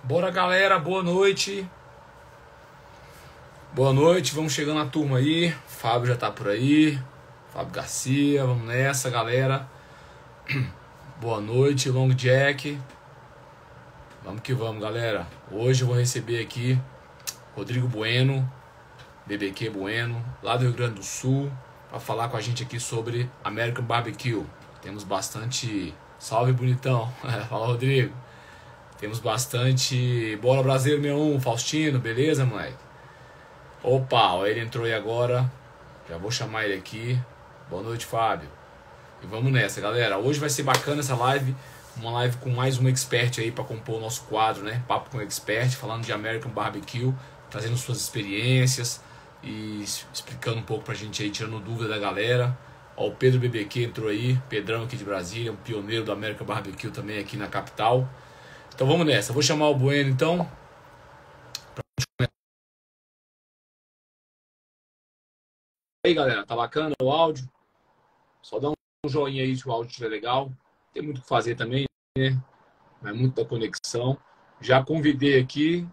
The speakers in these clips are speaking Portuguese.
Bora, galera, boa noite. Boa noite, vamos chegando a turma aí. Fábio já tá por aí. Fábio Garcia, vamos nessa, galera. Boa noite, Long Jack. Vamos que vamos, galera. Hoje eu vou receber aqui Rodrigo Bueno, BBQ Bueno, lá do Rio Grande do Sul, para falar com a gente aqui sobre American Barbecue. Temos bastante... Salve, bonitão. Fala, Rodrigo. Temos bastante... Bora, Brasileiro 61, Faustino, beleza, moleque? Opa, ó, ele entrou aí agora. Já vou chamar ele aqui. Boa noite, Fábio. E vamos nessa, galera. Hoje vai ser bacana essa live. Uma live com mais um expert aí para compor o nosso quadro, né? Papo com expert, falando de American Barbecue, trazendo suas experiências e explicando um pouco pra gente aí, tirando dúvida da galera. Ó, o Pedro BBQ entrou aí, Pedrão aqui de Brasília, um pioneiro do American Barbecue também aqui na capital. Então vamos nessa. Vou chamar o Bueno então. E aí, galera, tá bacana o áudio? Só dá um joinha aí se o áudio estiver legal. Tem muito o que fazer também, né? Não é muito da conexão. Já convidei aqui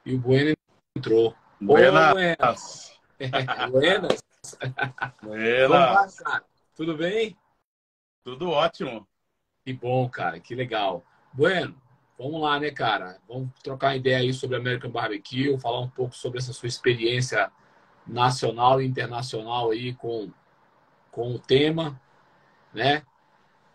e o Bueno entrou. Buenas. Ô, Buenas. Buenas. Vamos lá, Buenas. cara. Tudo bem? Tudo ótimo. Que bom, cara. Que legal. Bueno, vamos lá, né, cara? Vamos trocar uma ideia aí sobre American Barbecue, falar um pouco sobre essa sua experiência nacional e internacional aí com o tema, né?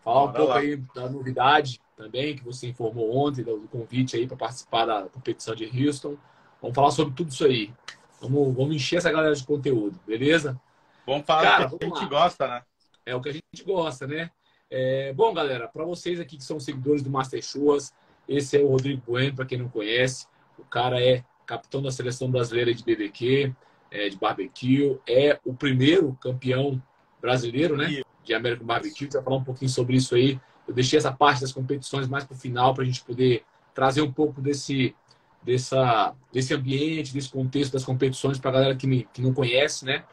Falar um Bora pouco lá. aí da novidade também, que você informou ontem, do convite aí para participar da competição de Houston. Vamos falar sobre tudo isso aí. Vamos encher essa galera de conteúdo, beleza? Vamos falar do que Cara, a vamos gente lá. gosta, né? É o que a gente gosta, né? Bom, galera, para vocês aqui que são seguidores do Master Churras, esse é o Rodrigo Bueno, para quem não conhece. O cara é capitão da seleção brasileira de BBQ, de barbecue, é o primeiro campeão brasileiro, né? Isso. De American Barbecue. Vai falar um pouquinho sobre isso aí. Eu deixei essa parte das competições mais para o final, para a gente poder trazer um pouco desse ambiente, desse contexto das competições para a galera que não conhece, né?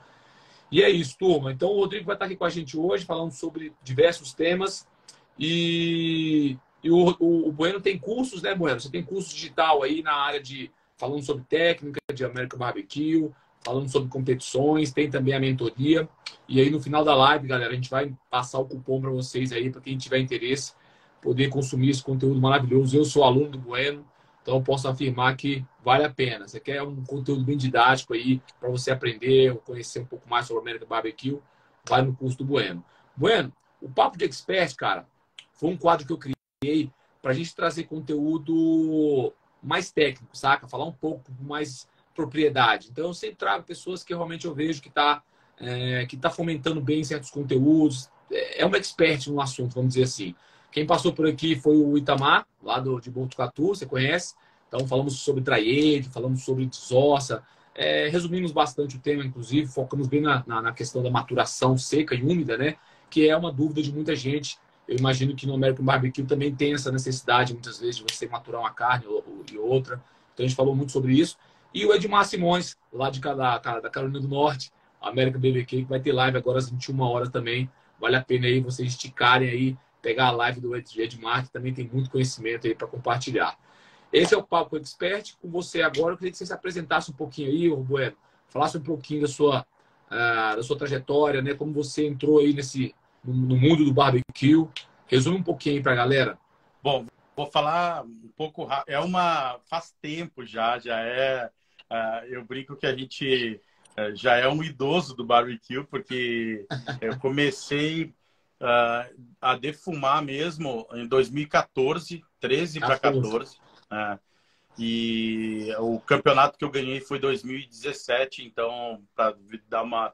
E é isso, turma. Então o Rodrigo vai estar aqui com a gente hoje, falando sobre diversos temas. E o Bueno tem cursos, né, Bueno? Você tem curso digital aí na área de falando sobre técnica de American Barbecue, falando sobre competições, tem também a mentoria. E aí no final da live, galera, a gente vai passar o cupom para vocês aí, para quem tiver interesse, poder consumir esse conteúdo maravilhoso. Eu sou aluno do Bueno, então eu posso afirmar que vale a pena. Você quer um conteúdo bem didático aí para você aprender, conhecer um pouco mais sobre o American Barbecue, vai no curso do Bueno. Bueno, o Papo de Expert, cara, foi um quadro que eu criei para a gente trazer conteúdo mais técnico, saca? Falar um pouco com mais propriedade. Então eu sempre trago pessoas que realmente eu vejo que tá fomentando bem certos conteúdos. É uma expert no assunto, vamos dizer assim. Quem passou por aqui foi o Itamar, lá de Botucatu, você conhece? Então falamos sobre Traede, falamos sobre desossa, resumimos bastante o tema, inclusive, focamos bem na questão da maturação seca e úmida, né? Que é uma dúvida de muita gente. Eu imagino que no American Barbecue também tem essa necessidade, muitas vezes, de você maturar uma carne e outra. Então a gente falou muito sobre isso. E o Edmar Simões, lá da Carolina do Norte, American BBQ, que vai ter live agora às 21 horas também. Vale a pena aí vocês esticarem aí, pegar a live do Edmar, que também tem muito conhecimento aí para compartilhar. Esse é o Papo Expert. Com você agora, eu queria que você se apresentasse um pouquinho aí, Bueno, falasse um pouquinho da sua trajetória, né? Como você entrou aí no mundo do barbecue. Resume um pouquinho aí para a galera. Bom, vou falar um pouco rápido. Faz tempo já é. Eu brinco que a gente já é um idoso do barbecue, porque eu comecei a defumar mesmo em 2014, 13 para 14. E o campeonato que eu ganhei foi 2017, então, para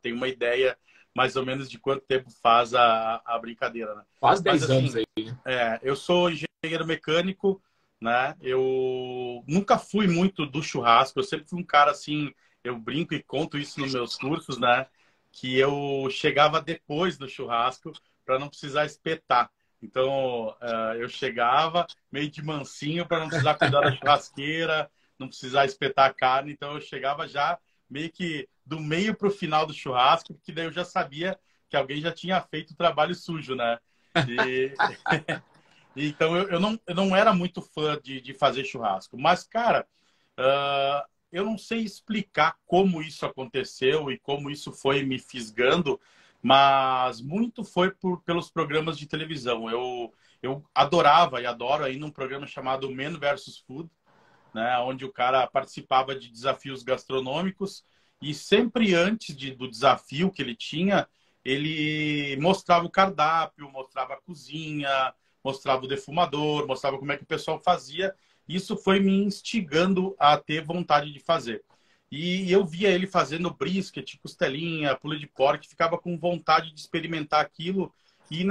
ter uma ideia mais ou menos de quanto tempo faz a brincadeira, né? Quase Mas 10 anos assim, aí. eu sou engenheiro mecânico, né? Eu nunca fui muito do churrasco, eu sempre fui um cara assim, eu brinco e conto isso nos meus cursos, né? Que eu chegava depois do churrasco para não precisar espetar. Então, eu chegava meio de mansinho para não precisar cuidar da churrasqueira, não precisar espetar a carne. Então, eu chegava já meio que do meio para o final do churrasco, porque daí eu já sabia que alguém já tinha feito o trabalho sujo, né? E, Então, eu não era muito fã de fazer churrasco. Mas, cara, eu não sei explicar como isso aconteceu e como isso foi me fisgando, mas muito foi pelos programas de televisão. Eu adorava e adoro aí num programa chamado Men versus Food, né, onde o cara participava de desafios gastronômicos e sempre antes do desafio que ele tinha, ele mostrava o cardápio, mostrava a cozinha, mostrava o defumador, mostrava como é que o pessoal fazia. Isso foi me instigando a ter vontade de fazer. E eu via ele fazendo brisket, costelinha, pula de porco, ficava com vontade de experimentar aquilo. E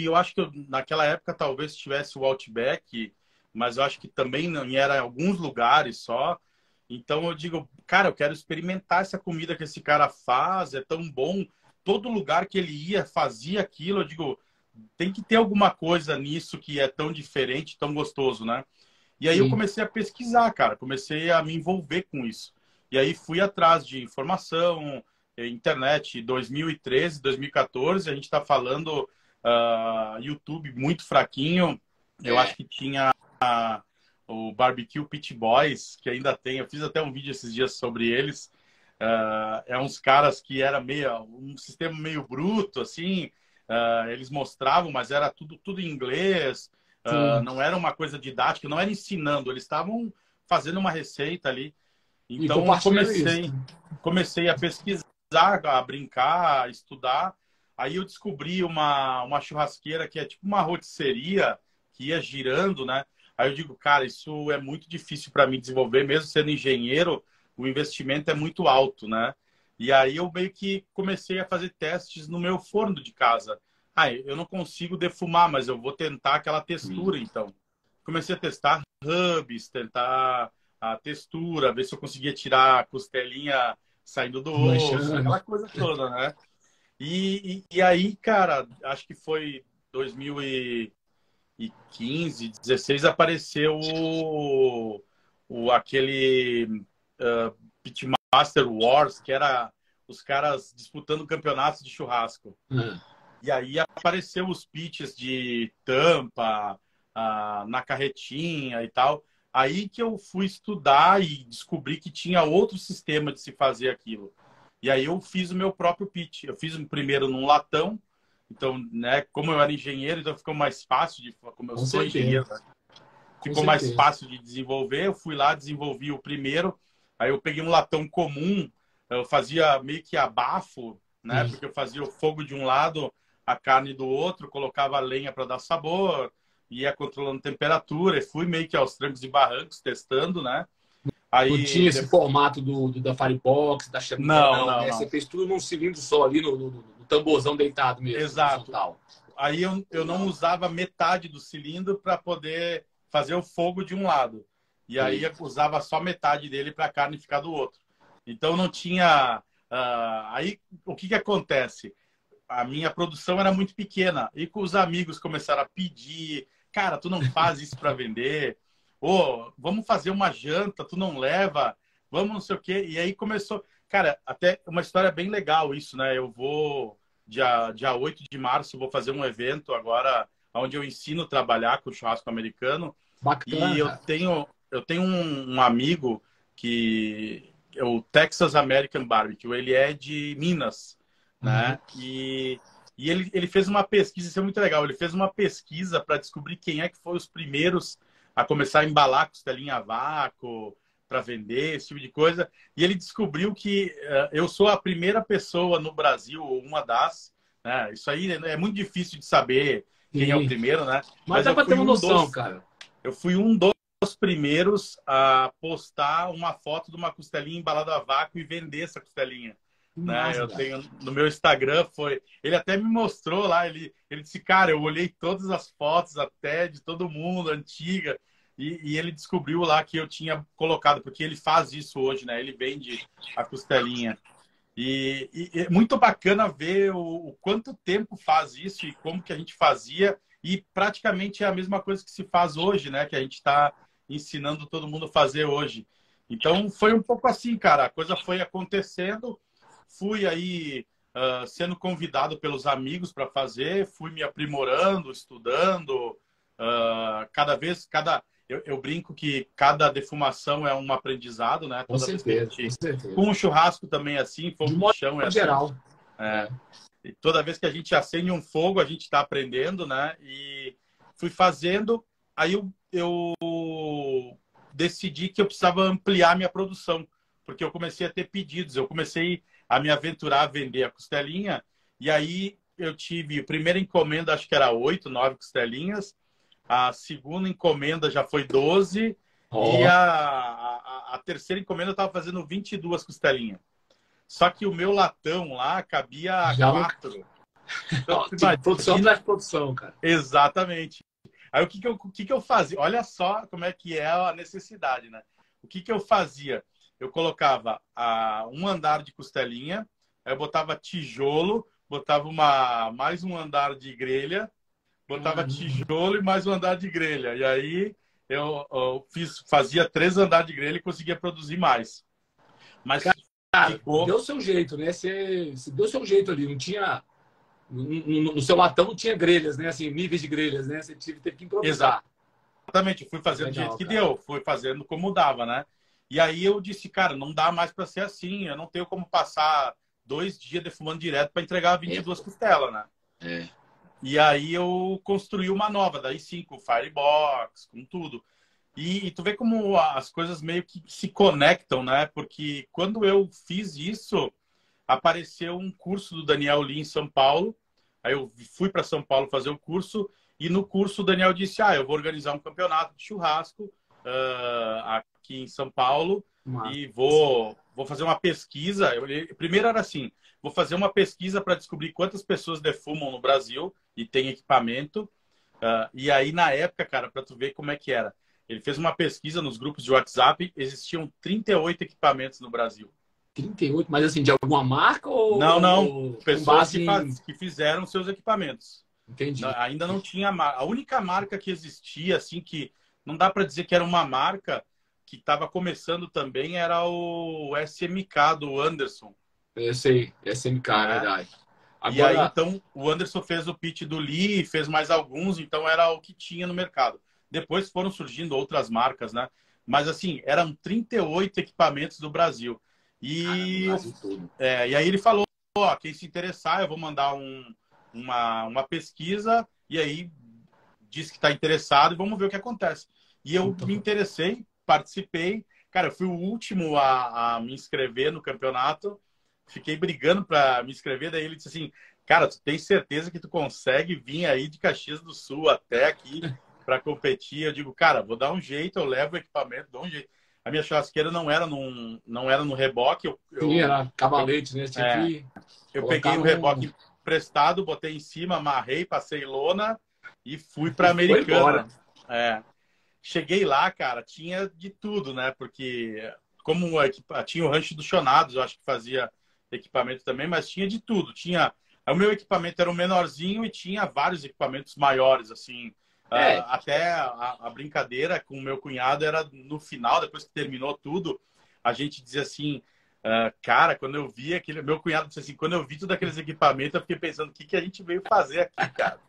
eu acho que naquela época talvez tivesse o Outback, mas eu acho que também não era em alguns lugares só. Então eu digo, cara, eu quero experimentar essa comida que esse cara faz, é tão bom. Todo lugar que ele ia fazia aquilo. Eu digo, tem que ter alguma coisa nisso que é tão diferente, tão gostoso, né? E aí eu Sim. comecei a pesquisar, cara, comecei a me envolver com isso. E aí fui atrás de informação, internet, 2013, 2014, a gente está falando YouTube muito fraquinho. Eu acho que tinha o Barbecue Pit Boys, que ainda tem. Eu fiz até um vídeo esses dias sobre eles. É uns caras que era um sistema meio bruto, assim. Eles mostravam, mas era tudo em inglês. Sim. Não era uma coisa didática, não era ensinando. Eles estavam fazendo uma receita ali. E Então eu compartilhando isso. comecei a pesquisar, a brincar, a estudar. Aí eu descobri uma churrasqueira que é tipo uma rotisseria que ia girando, né? Aí eu digo, cara, isso é muito difícil para mim desenvolver, mesmo sendo engenheiro, o investimento é muito alto, né? E aí eu meio que comecei a fazer testes no meu forno de casa. Eu não consigo defumar, mas eu vou tentar aquela textura, então. Comecei a testar hubs, tentar a textura, ver se eu conseguia tirar a costelinha saindo do osso, Manchando. aquela coisa toda, né? E aí, cara, acho que foi 2015, 16, apareceu aquele Pitmaster Wars, que era os caras disputando campeonatos de churrasco. E aí apareceu os pitches de tampa, na carretinha e tal. Aí que eu fui estudar e descobri que tinha outro sistema de se fazer aquilo. E aí eu fiz o meu próprio pitch. Eu fiz primeiro num latão. Então, né, como eu era engenheiro, então ficou mais fácil como eu Com sou certeza. engenheiro, né? Com Ficou mais certeza. fácil de desenvolver. Eu fui lá, desenvolvi o primeiro. Aí eu peguei um latão comum, eu fazia meio que abafo, né? Sim. Porque eu fazia o fogo de um lado, a carne do outro, colocava a lenha para dar sabor, ia controlando temperatura, e fui meio que aos trancos e barrancos testando, né? Não Aí, tinha esse formato da Firebox, da chaminha, não, não, não, né? Você não. fez tudo num cilindro só ali, no tamborzão deitado mesmo, no Exato. horizontal. Aí eu não usava metade do cilindro para poder fazer o fogo de um lado. E aí eu usava só metade dele para a carne ficar do outro. Então não tinha. Aí o que acontece? A minha produção era muito pequena. E com os amigos começaram a pedir: cara, tu não faz isso para vender? Ô, vamos fazer uma janta, tu não leva? Vamos não sei o quê. E aí começou. Cara, até uma história bem legal isso, né? Eu vou. Dia 8 de março, eu vou fazer um evento agora onde eu ensino a trabalhar com churrasco americano. E Bacana, cara. eu tenho um amigo que é o Texas American Barbecue. Ele é de Minas, Uhum. né? E ele fez uma pesquisa, isso é muito legal. Ele fez uma pesquisa para descobrir quem é que foi os primeiros a começar a embalar costelinha a vácuo para vender, esse tipo de coisa. E ele descobriu que eu sou a primeira pessoa no Brasil, ou uma das, né? Isso aí é muito difícil de saber quem é o Sim. primeiro, né? Mas Mas dá para ter uma noção, cara. eu fui um dos primeiros a postar uma foto de uma costelinha embalada a vácuo e vender essa costelinha. Que Né? massa, Eu cara. tenho no meu Instagram, ele até me mostrou lá, ele disse, cara, eu olhei todas as fotos até de todo mundo, antiga, e ele descobriu lá que eu tinha colocado, porque ele faz isso hoje, né? Ele vende a costelinha. E é muito bacana ver o quanto tempo faz isso e como que a gente fazia, e praticamente é a mesma coisa que se faz hoje, né? Que a gente está ensinando todo mundo a fazer hoje. Então foi um pouco assim, cara, a coisa foi acontecendo, fui aí sendo convidado pelos amigos para fazer, fui me aprimorando, estudando, eu brinco que cada defumação é um aprendizado, né? Com Toda vez que certeza, com certeza. com o churrasco também é assim, De fogo de modo chão é assim. geral. É. E toda vez que a gente acende um fogo, a gente está aprendendo, né? E fui fazendo, aí eu decidi que eu precisava ampliar minha produção, porque eu comecei a ter pedidos, eu comecei a me aventurar a vender a costelinha, e aí eu tive a primeira encomenda, acho que era 8, 9 costelinhas, a segunda encomenda já foi 12, e a terceira encomenda eu estava fazendo 22 costelinhas. Só que o meu latão lá cabia Já 4. Então, tipo, produção atrás de produção, cara. Exatamente. Aí o que eu fazia? Olha só como é que é a necessidade, né? O que eu fazia? Eu colocava um andar de costelinha, aí eu botava tijolo, botava mais um andar de grelha, botava tijolo e mais um andar de grelha. E aí eu fazia 3 andares de grelha e conseguia produzir mais. Mas Cara, ficou... deu o seu jeito, né? Você deu o seu jeito ali. Não tinha... No seu latão não tinha grelhas, né? Assim, níveis de grelhas, né? Você teve que improvisar. Exatamente, fui fazendo do jeito que deu, fui fazendo como dava, né? E aí eu disse, cara, não dá mais para ser assim, eu não tenho como passar 2 dias defumando direto para entregar 22 costelas, né? É. E aí eu construí uma nova, daí sim, com Firebox, com tudo. E tu vê como as coisas meio que se conectam, né? Porque quando eu fiz isso, apareceu um curso do Daniel Lee em São Paulo. Aí eu fui para São Paulo fazer o curso e no curso o Daniel disse, eu vou organizar um campeonato de churrasco aqui em São Paulo e vou fazer uma pesquisa. Primeiro era assim, vou fazer uma pesquisa para descobrir quantas pessoas defumam no Brasil e tem equipamento. E aí, na época, cara, para tu ver como é que era. Ele fez uma pesquisa nos grupos de WhatsApp, existiam 38 equipamentos no Brasil. 38, mas assim, de alguma marca ou... Não. Pessoas em... que fizeram seus equipamentos. Entendi. Ainda não tinha marca. A única marca que existia, assim, que não dá para dizer que era uma marca que estava começando também, era o SMK do Anderson. Eu sei, SMK, é verdade. Agora... E aí, então, o Anderson fez o pitch do Lee, fez mais alguns, então era o que tinha no mercado. Depois foram surgindo outras marcas, né? Mas, assim, eram 38 equipamentos do Brasil. E, e aí ele falou, quem se interessar, eu vou mandar uma pesquisa, e aí diz que está interessado e vamos ver o que acontece. E eu me interessei, participei. Cara, eu fui o último a me inscrever no campeonato. Fiquei brigando para me inscrever. Daí ele disse assim, cara, tu tem certeza que tu consegue vir aí de Caxias do Sul até aqui para competir? Eu digo, cara, vou dar um jeito, eu levo o equipamento, dou um jeito. A minha churrasqueira não era no reboque. Sim, era cavalete, né? Eu peguei o reboque emprestado, botei em cima, amarrei, passei lona e fui para Americana. Cheguei lá, cara, tinha de tudo, né? Porque como tinha o Rancho dos Chonados, eu acho que fazia equipamento também, mas tinha de tudo. O meu equipamento era um menorzinho e tinha vários equipamentos maiores, assim. Até a brincadeira com o meu cunhado era no final, depois que terminou tudo, a gente dizia assim, cara, quando eu vi aquele... Meu cunhado disse assim, quando eu vi todos aqueles equipamentos, eu fiquei pensando, o que a gente veio fazer aqui, cara?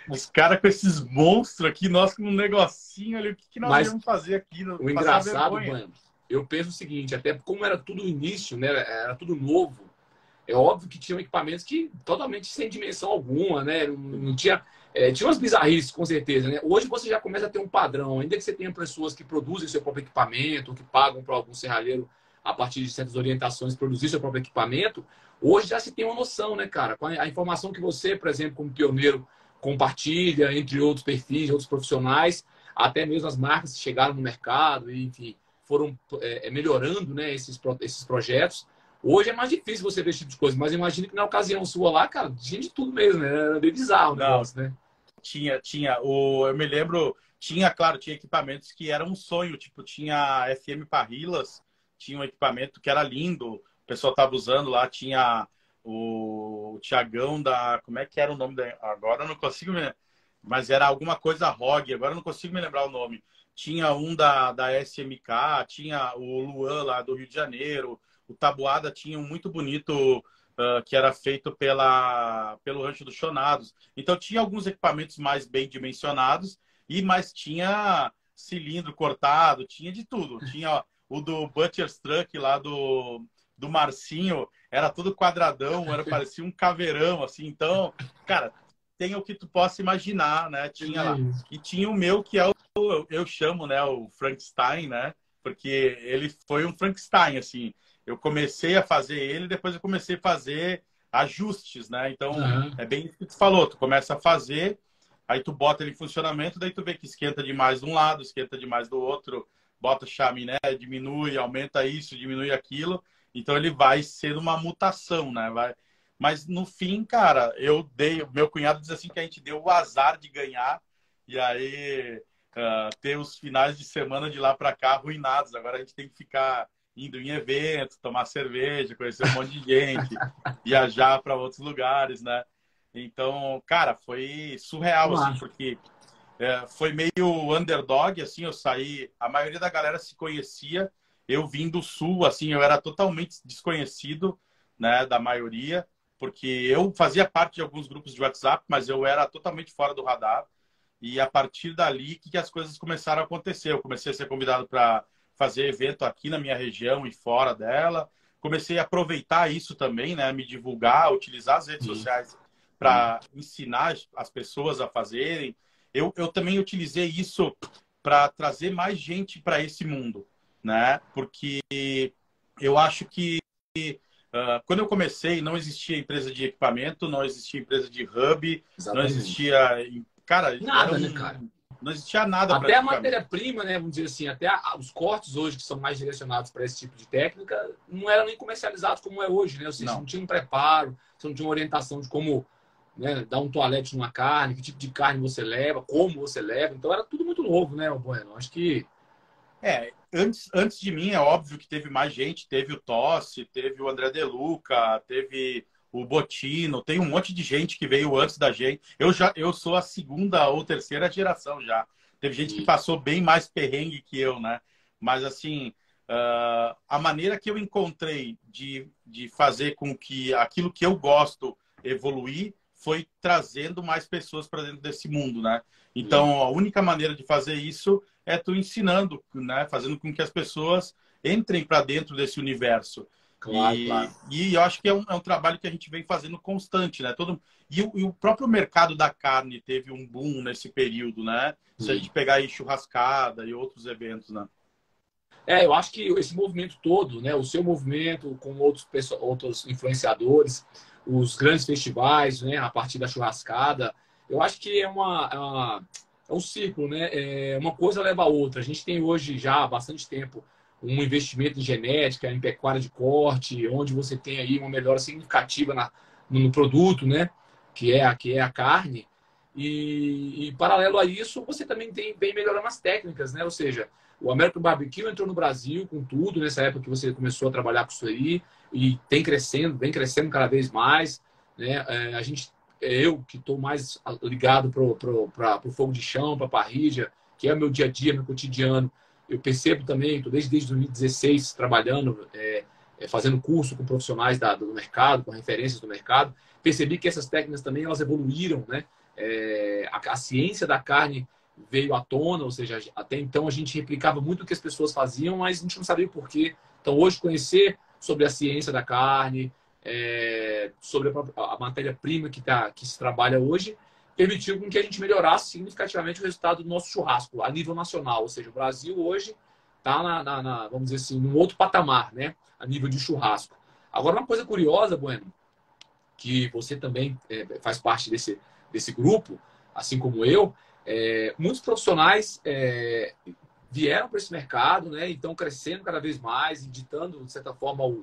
Os caras com esses monstros aqui, nós com um negocinho ali, o que nós íamos fazer aqui? O engraçado, mano, eu penso o seguinte, até como era tudo no início, né? Era tudo novo, é óbvio que tinham equipamentos que totalmente sem dimensão alguma, né? Não tinha... tinha umas bizarrices, com certeza, né? Hoje você já começa a ter um padrão, ainda que você tenha pessoas que produzem seu próprio equipamento, que pagam para algum serralheiro a partir de certas orientações produzir seu próprio equipamento, hoje já se tem uma noção, né, cara? Com a informação que você, por exemplo, como pioneiro, compartilha entre outros perfis, outros profissionais, até mesmo as marcas que chegaram no mercado e, enfim, foram melhorando, né, esses projetos. Hoje é mais difícil você ver esse tipo de coisa, mas imagino que na ocasião sua lá, cara, tinha de tudo mesmo, né? Era meio bizarro o negócio, né? Tinha. Eu me lembro, tinha equipamentos que eram um sonho, tipo, tinha FM Parrillas, tinha um equipamento que era lindo, o pessoal tava usando lá, tinha o Tiagão da... Como é que era o nome? Agora eu não consigo me... Mas era alguma coisa ROG, agora eu não consigo me lembrar o nome. Tinha um da SMK, tinha o Luan lá do Rio de Janeiro, o Tabuada tinha um muito bonito que era feito pelo Rancho dos Chonados. Então tinha alguns equipamentos mais bem dimensionados, mas tinha cilindro cortado, tinha de tudo. Tinha o do Butcher's Truck lá do Marcinho, era todo quadradão, parecia um caveirão, assim. Então, cara, tem o que tu possa imaginar, né? Tinha lá. E tinha o meu, que é eu chamo, né, o Frankenstein, né? Porque ele foi um Frankenstein, assim. Eu comecei a fazer ele, depois eu comecei a fazer ajustes, né? Então, é bem isso que tu falou. Tu começa a fazer, aí tu bota ele em funcionamento, daí tu vê que esquenta demais de um lado, esquenta demais do outro, bota chaminé, diminui, aumenta isso, diminui aquilo. Então, ele vai ser uma mutação, né? Mas, no fim, cara, meu cunhado diz assim que a gente deu o azar de ganhar e aí ter os finais de semana de lá para cá arruinados. Agora a gente tem que ficar indo em eventos, tomar cerveja, conhecer um monte de gente, viajar para outros lugares, né? Então, cara, foi surreal, assim, porque foi meio underdog, assim, eu saí, a maioria da galera se conhecia, eu vim do Sul, assim, eu era totalmente desconhecido, né, da maioria, porque eu fazia parte de alguns grupos de WhatsApp, mas eu era totalmente fora do radar, e a partir dali que as coisas começaram a acontecer. Eu comecei a ser convidado para fazer evento aqui na minha região e fora dela. Comecei a aproveitar isso também, né? Me divulgar, utilizar as redes sociais para ensinar as pessoas a fazerem. Eu também utilizei isso para trazer mais gente para esse mundo, né? Porque eu acho que quando eu comecei, não existia empresa de equipamento, não existia empresa de hub, não existia... Cara, nada, né, cara? Não existia nada até a matéria-prima, né? Vamos dizer assim, até os cortes hoje que são mais direcionados para esse tipo de técnica não eram nem comercializados como é hoje, né? Ou seja, não tinha um preparo, você não tinha uma orientação de como, né, dar um toalete numa carne, que tipo de carne você leva, como você leva. Então era tudo muito novo, né, Bueno? Acho que... Antes de mim, é óbvio que teve mais gente. Teve o Tossi, teve o André De Luca, teve o Botino, tem um monte de gente que veio antes da gente. Eu sou a segunda ou terceira geração já. Teve gente que passou bem mais perrengue que eu, né? Mas, assim, a maneira que eu encontrei de fazer com que aquilo que eu gosto evoluir foi trazendo mais pessoas para dentro desse mundo, né? Então, a única maneira de fazer isso é tu ensinando, né? Fazendo com que as pessoas entrem para dentro desse universo. Claro. E eu acho que é um trabalho que a gente vem fazendo constante, né? E o próprio mercado da carne teve um boom nesse período, né? Se a gente pegar aí churrascada e outros eventos, né? Eu acho que esse movimento todo, né? O seu movimento com outros influenciadores, os grandes festivais, né? A partir da churrascada, eu acho que é um ciclo, né? Uma coisa leva a outra. A gente tem hoje já há bastante tempo um investimento em genética, em pecuária de corte, onde você tem aí uma melhora significativa no produto, né? Que é a carne. E paralelo a isso, você também vem melhorando as técnicas, né? Ou seja, o American Barbecue entrou no Brasil com tudo, nessa época que você começou a trabalhar com isso aí, e vem crescendo cada vez mais, né? Eu que estou mais ligado para o fogo de chão, para a parrilha, que é o meu dia a dia, meu cotidiano. Eu percebo também, estou desde 2016 trabalhando, fazendo curso com profissionais do mercado, com referências do mercado. Percebi que essas técnicas também elas evoluíram, né? A ciência da carne veio à tona, ou seja, até então a gente replicava muito o que as pessoas faziam, mas a gente não sabia o porquê. Então, hoje, conhecer sobre a ciência da carne, sobre a matéria-prima que se trabalha hoje, permitiu com que a gente melhorasse significativamente o resultado do nosso churrasco a nível nacional. Ou seja, o Brasil hoje está, vamos dizer assim, num outro patamar, né? A nível de churrasco. Agora, uma coisa curiosa, Bueno, que você também faz parte desse grupo, assim como eu, muitos profissionais vieram para esse mercado, né? E estão crescendo cada vez mais, ditando, de certa forma, o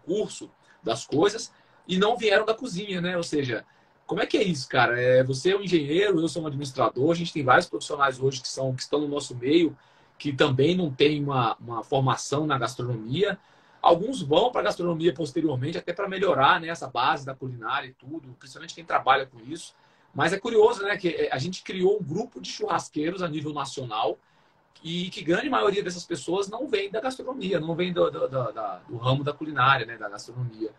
curso das coisas, e não vieram da cozinha, né? Ou seja, como é que é isso, cara? Você é um engenheiro, eu sou um administrador, a gente tem vários profissionais hoje que estão no nosso meio, que também não têm uma formação na gastronomia. Alguns vão para a gastronomia posteriormente, até para melhorar, né, essa base da culinária e tudo, principalmente quem trabalha com isso. Mas é curioso, né, que a gente criou um grupo de churrasqueiros a nível nacional e que grande maioria dessas pessoas não vem da gastronomia, não vem do ramo da culinária, né, da gastronomia.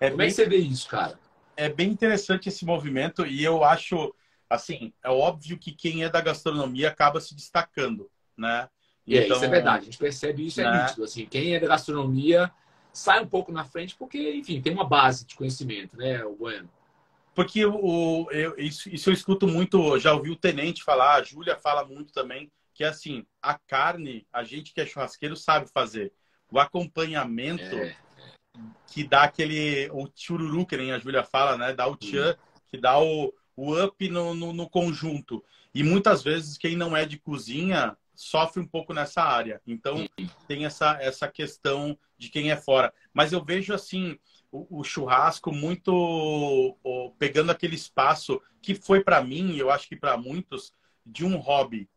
Como é que você vê isso, cara? É bem interessante esse movimento e eu acho, assim, é óbvio que quem é da gastronomia acaba se destacando, né? Isso é Então, verdade. A gente percebe isso, é né? nítido. Assim, quem é da gastronomia sai um pouco na frente porque, enfim, tem uma base de conhecimento, né, o Bueno? Porque isso eu escuto muito, já ouvi o Tenente falar, a Júlia fala muito também, que é assim, a carne, a gente que é churrasqueiro sabe fazer. O acompanhamento É, que dá aquele, o chururu, que nem a Júlia fala, né? Dá o sim, tchan, que dá o up no conjunto. E muitas vezes quem não é de cozinha sofre um pouco nessa área. Então sim. tem essa questão de quem é fora. Mas eu vejo assim, o churrasco muito pegando aquele espaço que foi para mim, eu acho que para muitos, de um hobby,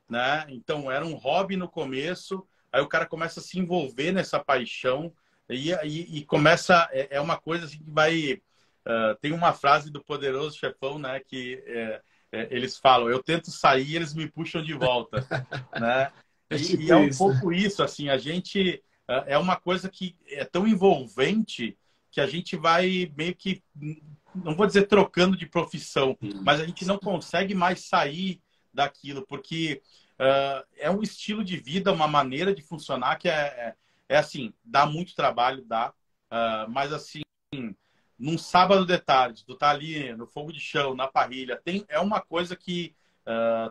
né? Então era um hobby no começo, aí o cara começa a se envolver nessa paixão e começa é uma coisa assim que vai tem uma frase do Poderoso Chefão, né? Que eles falam: eu tento sair, eles me puxam de volta, né? É E tipo é um isso. pouco isso, assim, a gente é uma coisa que é tão envolvente que a gente vai meio que, não vou dizer trocando de profissão, Sim, mas a gente não consegue mais sair daquilo, porque é um estilo de vida, uma maneira de funcionar que é assim, dá muito trabalho, dá, mas assim, num sábado de tarde, tu tá ali no fogo de chão, na parrilha, é uma coisa que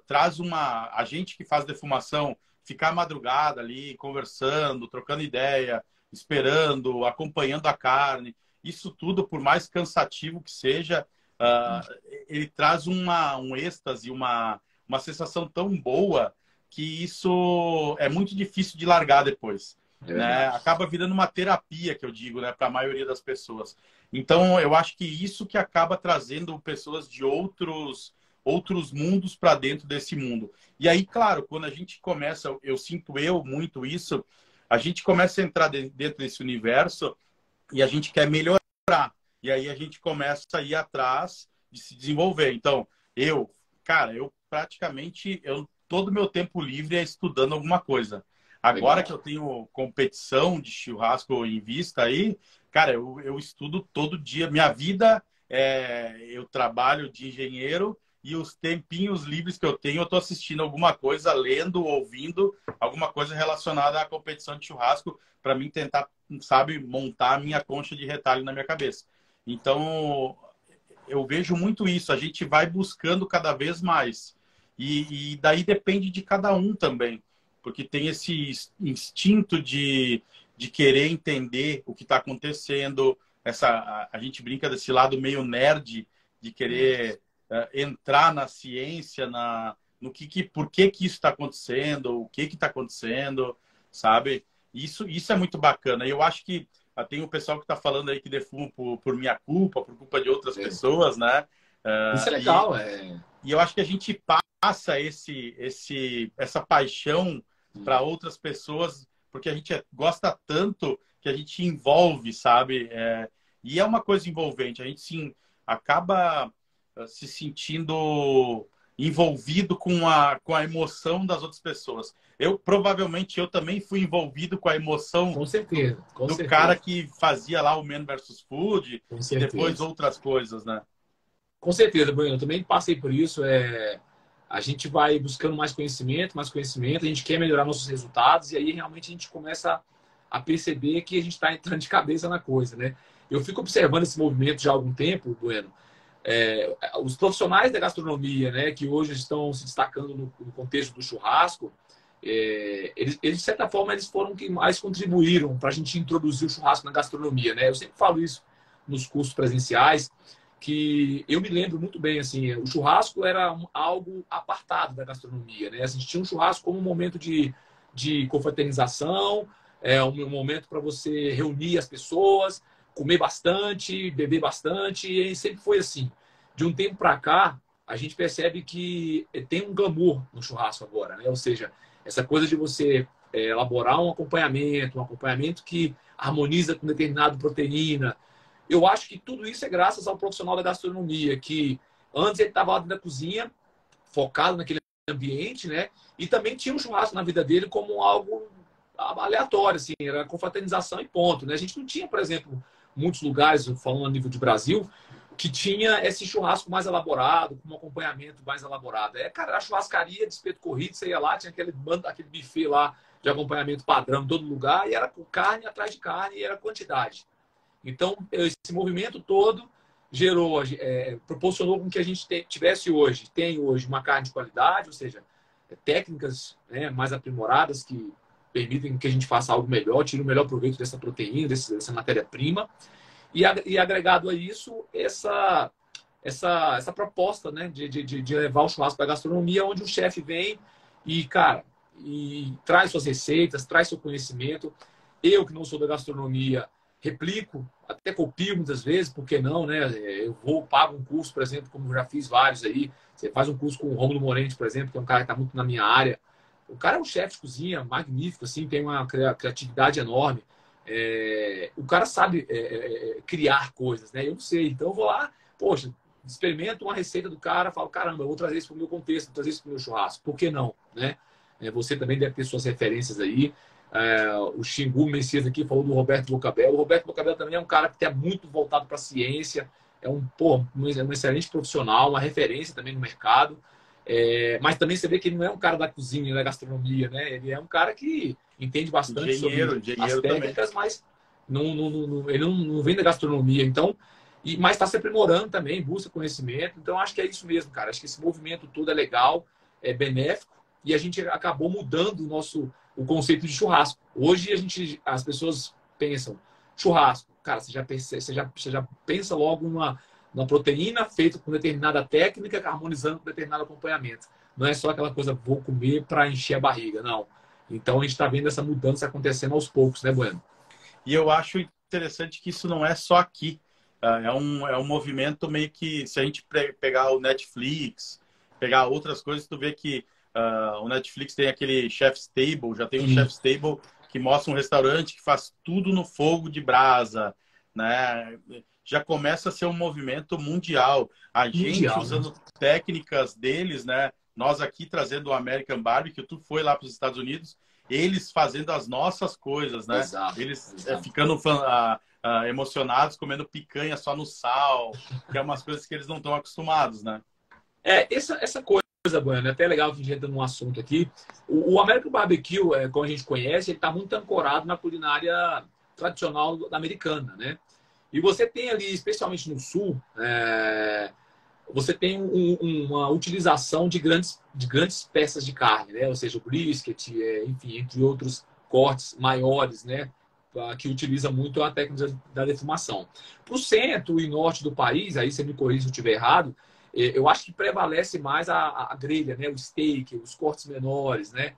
traz a gente que faz defumação, ficar madrugada ali, conversando, trocando ideia, esperando, acompanhando a carne, isso tudo, por mais cansativo que seja, ele traz um êxtase, uma sensação tão boa que isso é muito difícil de largar depois, é né? verdade. Acaba virando uma terapia, que eu digo, né, para a maioria das pessoas. Então, eu acho que isso que acaba trazendo pessoas de outros mundos para dentro desse mundo. E aí, claro, quando a gente começa, eu sinto muito isso, a gente começa a entrar dentro desse universo e a gente quer melhorar. E aí a gente começa a ir atrás de se desenvolver. Então, cara, eu praticamente, todo o meu tempo livre é estudando alguma coisa. Agora que Legal. eu tenho competição de churrasco em vista aí, cara, eu estudo todo dia. Minha vida eu trabalho de engenheiro e os tempinhos livres que eu tenho, eu estou assistindo alguma coisa, lendo, ouvindo alguma coisa relacionada à competição de churrasco para mim tentar, sabe, montar a minha concha de retalho na minha cabeça. Então, eu vejo muito isso. A gente vai buscando cada vez mais. E daí depende de cada um também. Porque tem esse instinto de querer entender o que está acontecendo. A gente brinca desse lado meio nerd, de querer entrar na ciência, no por que isso está acontecendo, o que está acontecendo, sabe? Isso é muito bacana. E eu acho que tem o pessoal que está falando aí que defuma por minha culpa, por culpa de outras É. pessoas, né? Isso é E, legal, é. e eu acho que a gente passa essa paixão para outras pessoas, porque a gente gosta tanto que a gente envolve, sabe? E é uma coisa envolvente. A gente sim acaba se sentindo envolvido com a emoção das outras pessoas. Provavelmente eu também fui envolvido com a emoção Com certeza, com do cara certeza, que fazia lá o Man vs Food com e depois certeza. outras coisas, né? Com certeza, Bueno, eu também passei por isso. A gente vai buscando mais conhecimento, a gente quer melhorar nossos resultados e aí realmente a gente começa a perceber que a gente está entrando de cabeça na coisa, né? Eu fico observando esse movimento já há algum tempo, Bueno. Os profissionais da gastronomia, né, que hoje estão se destacando no contexto do churrasco, eles, de certa forma, eles foram que mais contribuíram para a gente introduzir o churrasco na gastronomia, né? Eu sempre falo isso nos cursos presenciais, que eu me lembro muito bem, assim, o churrasco era algo apartado da gastronomia, né? A gente tinha um churrasco como um momento de confraternização, um momento para você reunir as pessoas, comer bastante, beber bastante, e sempre foi assim. De um tempo para cá, a gente percebe que tem um glamour no churrasco agora, né? Ou seja, essa coisa de você elaborar um acompanhamento que harmoniza com determinada proteína. Eu acho que tudo isso é graças ao profissional da gastronomia, que antes ele estava lá dentro da cozinha, focado naquele ambiente, né? E também tinha um churrasco na vida dele como algo aleatório, assim, era confraternização e ponto, né? A gente não tinha, por exemplo, muitos lugares, falando a nível de Brasil, que tinha esse churrasco mais elaborado, com um acompanhamento mais elaborado. Cara, a churrascaria de espeto corrido, você ia lá, tinha aquele buffet lá de acompanhamento padrão em todo lugar, e era com carne atrás de carne, e era quantidade. Então, esse movimento todo gerou, proporcionou com que a gente tem hoje uma carne de qualidade, ou seja, técnicas, né, mais aprimoradas que permitem que a gente faça algo melhor, tire o melhor proveito dessa proteína, dessa matéria-prima, e agregado a isso, essa proposta, né, de levar o churrasco para a gastronomia, onde o chefe vem e, cara, e traz suas receitas, traz seu conhecimento. Eu, que não sou da gastronomia, replico, até copio muitas vezes, por que não, né? Eu pago um curso, por exemplo, como eu já fiz vários aí. Você faz um curso com o Rômulo Morente, por exemplo, que é um cara que está muito na minha área. O cara é um chefe de cozinha magnífico, assim, tem uma criatividade enorme. O cara sabe criar coisas, né? Eu não sei. Então eu vou lá, poxa, experimento uma receita do cara, falo, caramba, eu vou trazer isso para o meu contexto, vou trazer isso para o meu churrasco. Por que não, né? Você também deve ter suas referências aí. O Xingu Messias aqui falou do Roberto Bocabel. O Roberto Bocabel também é um cara que é muito voltado para a ciência, é um excelente profissional, uma referência também no mercado. Mas também você vê que ele não é um cara da cozinha, da gastronomia, né? Ele é um cara que entende bastante sobre as técnicas, também. Mas ele não vem da gastronomia. Então, mas está se aprimorando também, busca conhecimento. Então, acho que é isso mesmo, cara. Acho que esse movimento todo é legal, é benéfico, e a gente acabou mudando o conceito de churrasco. Hoje as pessoas pensam churrasco, cara, você já pensa logo numa proteína feita com determinada técnica, harmonizando com determinado acompanhamento. Não é só aquela coisa, vou comer para encher a barriga, não. Então a gente está vendo essa mudança acontecendo aos poucos, né, Bueno? E eu acho interessante que isso não é só aqui. É um movimento meio que, se a gente pegar o Netflix, pegar outras coisas, tu vê que o Netflix tem aquele Chef's Table, já tem um Chef's Table que mostra um restaurante que faz tudo no fogo de brasa, né? Já começa a ser um movimento mundial. A gente usando técnicas deles, né? Nós aqui trazendo o American Barbecue, tu foi lá para os Estados Unidos, eles fazendo as nossas coisas, né? Exato, eles exato. Ficando emocionados, comendo picanha só no sal, que é umas coisas que eles não estão acostumados, né? Essa coisa, Bueno, é até legal que a gente entra num assunto aqui. O American Barbecue, como a gente conhece, ele está muito ancorado na culinária tradicional americana, né? E você tem ali, especialmente no sul, você tem uma utilização de grandes peças de carne, né? Ou seja, o brisket, enfim, entre outros cortes maiores, né? Que utiliza muito a técnica da defumação. Para o centro e norte do país, aí você me corrija se eu estiver errado, eu acho que prevalece mais a grelha, né? O steak, os cortes menores, né?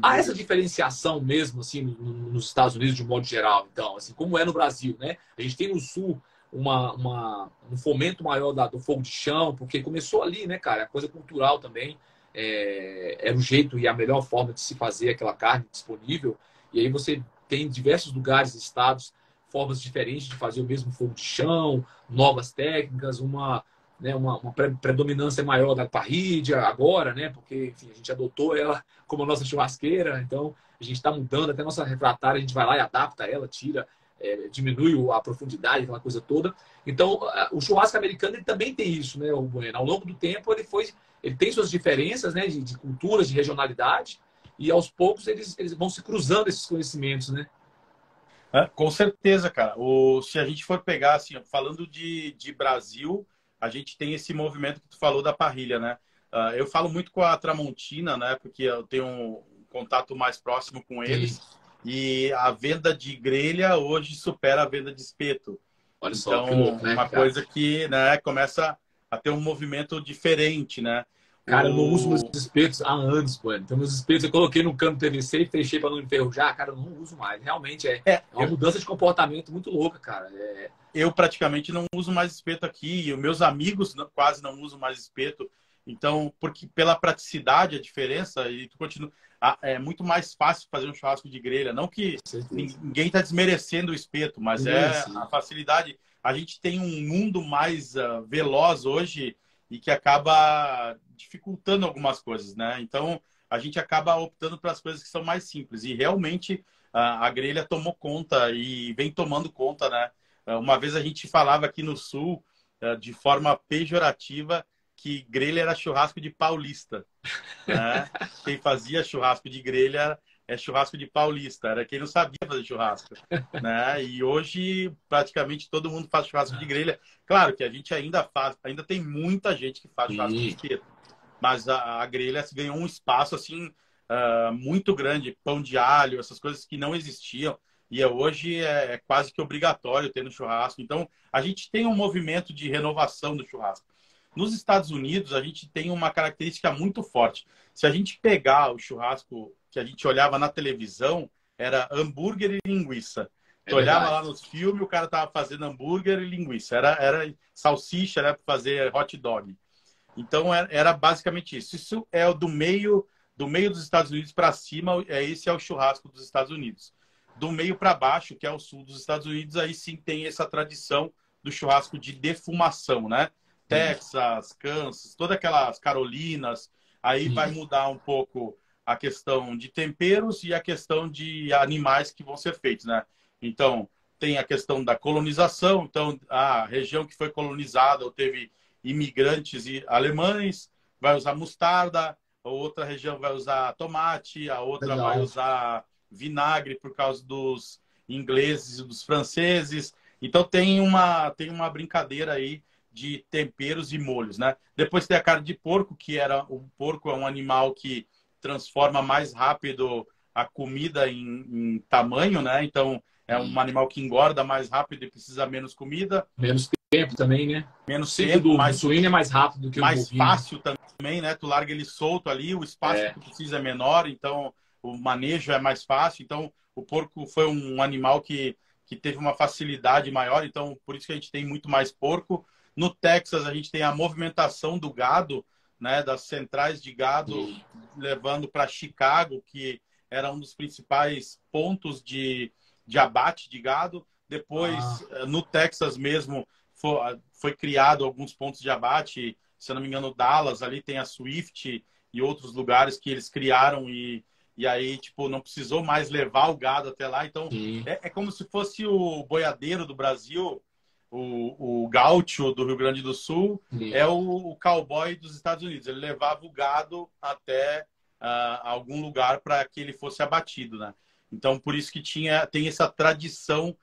Há essa diferenciação mesmo, assim, nos Estados Unidos, de um modo geral, então, assim, como é no Brasil, né? A gente tem no Sul um fomento maior do fogo de chão, porque começou ali, né, cara? A coisa cultural também. Era o jeito e a melhor forma de se fazer aquela carne disponível. E aí você tem em diversos lugares, estados, formas diferentes de fazer o mesmo fogo de chão, novas técnicas, uma predominância maior da parrilha agora, né? Porque, enfim, a gente adotou ela como a nossa churrasqueira, então a gente está mudando até a nossa refratária, a gente vai lá e adapta ela, tira, diminui a profundidade, aquela coisa toda. Então, o churrasco americano ele também tem isso, né, o Bueno? Ao longo do tempo, ele tem suas diferenças, né, de culturas, de regionalidade, e aos poucos eles vão se cruzando esses conhecimentos, né? Com certeza, cara. Se a gente for pegar, assim, falando de Brasil, a gente tem esse movimento que tu falou da parrilha, né? Eu falo muito com a Tramontina, né? Porque eu tenho um contato mais próximo com eles. Sim. E a venda de grelha hoje supera a venda de espeto. Olha então, só, que louco, né, uma coisa que, né, começa a ter um movimento diferente, né? Cara, eu não uso meus espetos há anos, mano. Então, meus espetos eu coloquei no cano PVC e fechei para não enferrujar. Cara, eu não uso mais. Realmente é uma mudança de comportamento muito louca, cara. Eu praticamente não uso mais espeto aqui. E os meus amigos quase não usam mais espeto. Então, porque pela praticidade, a diferença, e tu continua. É muito mais fácil fazer um churrasco de grelha. Não que ninguém está desmerecendo o espeto, mas a facilidade. A gente tem um mundo mais veloz hoje e que acaba dificultando algumas coisas, né? Então, a gente acaba optando para as coisas que são mais simples. E realmente a grelha tomou conta e vem tomando conta, né? Uma vez a gente falava aqui no Sul, de forma pejorativa, que grelha era churrasco de paulista, né? Quem fazia churrasco de grelha é churrasco de paulista, era quem não sabia fazer churrasco, né? E hoje praticamente todo mundo faz churrasco de grelha. Claro que a gente ainda faz, ainda tem muita gente que faz churrasco de Sim. espeto, mas a grelha ganhou um espaço assim muito grande, pão de alho, essas coisas que não existiam. E hoje é quase que obrigatório ter no churrasco. Então, a gente tem um movimento de renovação do churrasco. Nos Estados Unidos, a gente tem uma característica muito forte. Se a gente pegar o churrasco que a gente olhava na televisão, era hambúrguer e linguiça. É Tu olhava verdade. lá nos filmes, o cara tava fazendo hambúrguer e linguiça. Era salsicha, era para fazer hot dog. Então, era basicamente isso. Isso é o do meio dos Estados Unidos para cima, esse é o churrasco dos Estados Unidos. Do meio para baixo, que é o sul dos Estados Unidos, aí sim tem essa tradição do churrasco de defumação, né? Texas, Kansas, todas aquelas Carolinas, aí vai mudar um pouco a questão de temperos e a questão de animais que vão ser feitos, né? Então, tem a questão da colonização, então a região que foi colonizada ou teve imigrantes e alemães vai usar mostarda, a outra região vai usar tomate, a outra vai Legal. usar vinagre por causa dos ingleses e dos franceses. Então tem uma brincadeira aí de temperos e molhos, né? Depois tem a carne de porco, o porco é um animal que transforma mais rápido a comida em tamanho, né? Então é um animal que engorda mais rápido e precisa menos comida, Menos tempo também, né? O menos ciclo tempo, do suíno é mais rápido do que o do mais bovino. fácil também, né? Tu larga ele solto ali, o espaço que É. tu precisa é menor, então o manejo é mais fácil. Então o porco foi um animal que teve uma facilidade maior, então por isso que a gente tem muito mais porco. No Texas a gente tem a movimentação do gado, né? Das centrais de gado levando para Chicago, que era um dos principais pontos de abate de gado. Ah, Depois, no Texas mesmo, foi criado alguns pontos de abate. Se eu não me engano, Dallas, ali tem a Swift e outros lugares que eles criaram e aí, tipo, não precisou mais levar o gado até lá. Então, sim. é como se fosse o boiadeiro do Brasil, o gaúcho do Rio Grande do Sul, Sim. é o cowboy dos Estados Unidos. Ele levava o gado até algum lugar para que ele fosse abatido, né? Então, por isso que tem essa tradição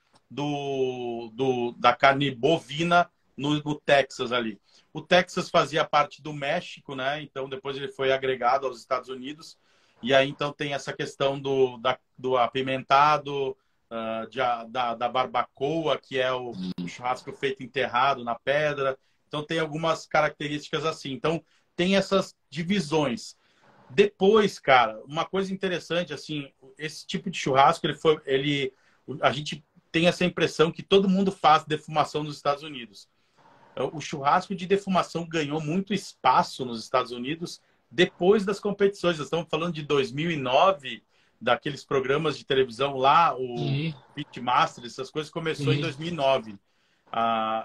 da carne bovina no Texas ali. O Texas fazia parte do México, né? Então, depois ele foi agregado aos Estados Unidos. E aí, então, tem essa questão do apimentado, da barbacoa, que é o churrasco feito enterrado na pedra. Então, tem algumas características assim. Então, tem essas divisões. Depois, cara, uma coisa interessante, assim, esse tipo de churrasco, a gente tem essa impressão que todo mundo faz defumação nos Estados Unidos. O churrasco de defumação ganhou muito espaço nos Estados Unidos depois das competições. Nós estamos falando de 2009, daqueles programas de televisão lá, o Sim. Pitmasters, essas coisas começou em Sim. 2009.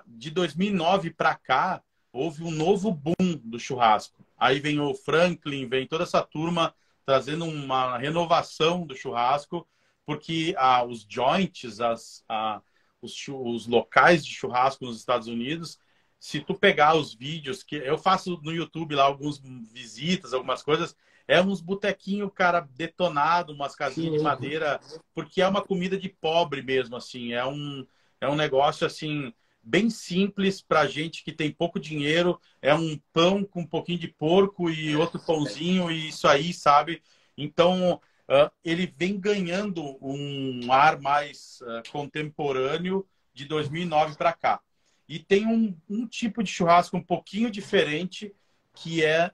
De 2009 para cá, houve um novo boom do churrasco. Aí vem o Franklin, vem toda essa turma trazendo uma renovação do churrasco, porque os joints, os locais de churrasco nos Estados Unidos, se tu pegar os vídeos que eu faço no YouTube lá, algumas visitas, algumas coisas, é uns botequinhos, cara, detonado, umas Que casinhas de louco. madeira, porque é uma comida de pobre mesmo, assim, é um negócio, assim, bem simples para gente que tem pouco dinheiro, é um pão com um pouquinho de porco e outro pãozinho e isso aí, sabe? Então, ele vem ganhando um ar mais contemporâneo de 2009 para cá. E tem um tipo de churrasco um pouquinho diferente, que é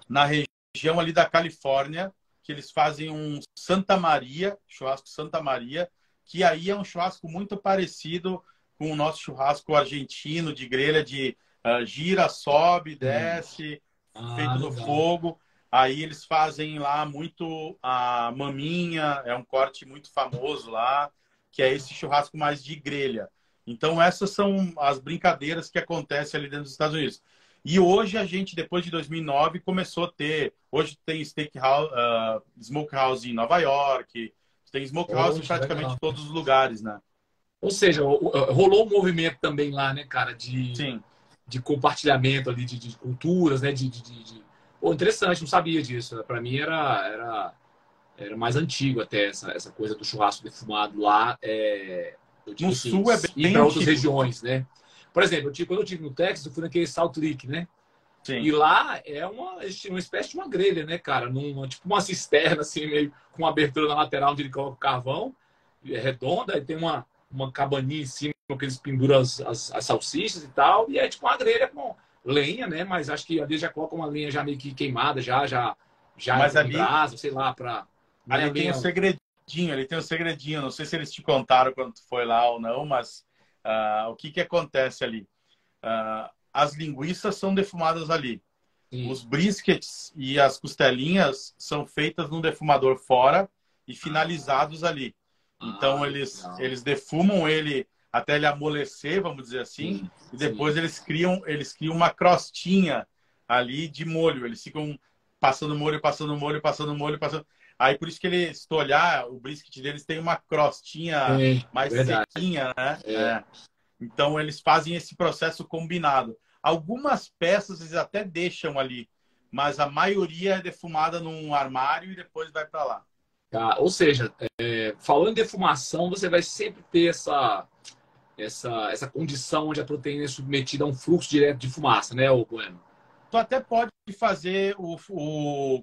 na região ali da Califórnia, que eles fazem um Santa Maria, churrasco Santa Maria, que aí é um churrasco muito parecido com o nosso churrasco argentino de grelha de gira, sobe, desce, Ah, feito no legal. fogo. Aí eles fazem lá muito a maminha, é um corte muito famoso lá, que é esse churrasco mais de grelha. Então, essas são as brincadeiras que acontecem ali dentro dos Estados Unidos. E hoje a gente, depois de 2009, começou a ter... Hoje tem Smokehouse em Nova York, tem Smokehouse em Poxa, praticamente legal. todos os lugares, né? Ou seja, rolou um movimento também lá, né, cara, Sim. de compartilhamento ali de culturas, né? Pô, interessante, não sabia disso. Para mim era mais antigo até essa coisa do churrasco defumado lá. Eu digo No assim, sul é ir bem para outras antigo. regiões, né? Por exemplo, quando eu estive no Texas, eu fui naquele Salt Lake, né? E Sim. lá é uma espécie de uma grelha, né, cara? Tipo uma cisterna, assim, meio com uma abertura na lateral onde ele coloca o carvão, é redonda, e tem uma cabaninha em cima que eles penduram as salsichas e tal, e é tipo uma grelha com lenha, né? Mas acho que ali já coloca uma lenha já meio que queimada, já Mas em ali, brasa, sei lá, não é ali tem um lenha. segredinho, ali tem um segredinho. Não sei se eles te contaram quando tu foi lá ou não, mas o que que acontece ali? As linguiças são defumadas ali. Sim. Os briskets e as costelinhas são feitas num defumador fora e finalizados ali. Então, Legal. eles defumam ele até ele amolecer, vamos dizer assim, Sim, e sim. depois eles criam uma crostinha ali de molho. Eles ficam passando molho, passando molho, passando molho, passando... Aí, por isso que ele, se tu olhar, o brisket deles tem uma crostinha Tem, mais verdade. sequinha, né? É. Então, eles fazem esse processo combinado. Algumas peças eles até deixam ali, mas a maioria é defumada num armário e depois vai para lá. Tá? Ou seja, falando em defumação, você vai sempre ter essa condição onde a proteína é submetida a um fluxo direto de fumaça, né, o Bueno? Tu até pode fazer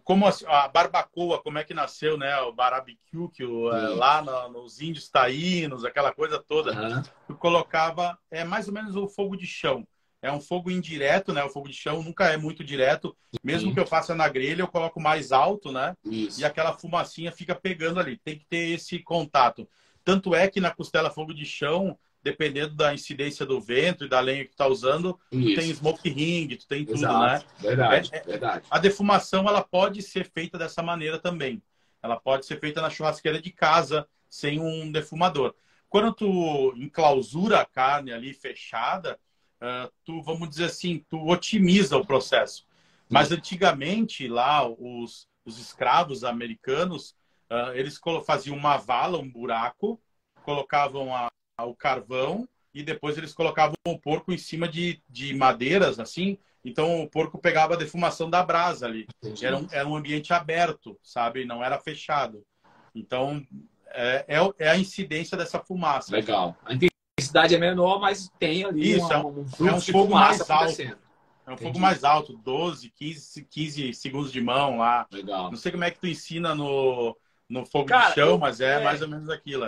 como a barbacoa, como é que nasceu, né? O barbecue, que Sim. lá nos índios taínos, aquela coisa toda. Aham. Tu colocava, é mais ou menos o fogo de chão. É um fogo indireto, né? O fogo de chão nunca é muito direto. Mesmo Sim. que eu faça na grelha, eu coloco mais alto, né? E Isso. aquela fumacinha fica pegando ali. Tem que ter esse contato. Tanto é que na costela fogo de chão, dependendo da incidência do vento e da lenha que tu tá usando, tu tem Isso. smoke ring, tu tem tudo, né? Exato. Verdade. Verdade. A defumação ela pode ser feita dessa maneira também. Ela pode ser feita na churrasqueira de casa, sem um defumador. Quando tu enclausura a carne ali fechada, tu, vamos dizer assim, tu otimiza o processo. Mas Sim. antigamente, lá, os escravos americanos, eles faziam uma vala, um buraco, colocavam o carvão e depois eles colocavam o porco em cima de madeiras, assim. Então o porco pegava a defumação da brasa ali. Entendi. Era um ambiente aberto, sabe? Não era fechado. Então é a incidência dessa fumaça ali. Legal. A intensidade é menor, mas tem ali Isso, um é um fluxo de fogo fumaça mais alto. acontecendo. É um fogo Entendi. mais alto, 12, 15 segundos de mão lá. Legal. Não sei como é que tu ensina no fogo de Cara, chão, mas é mais ou menos aquilo.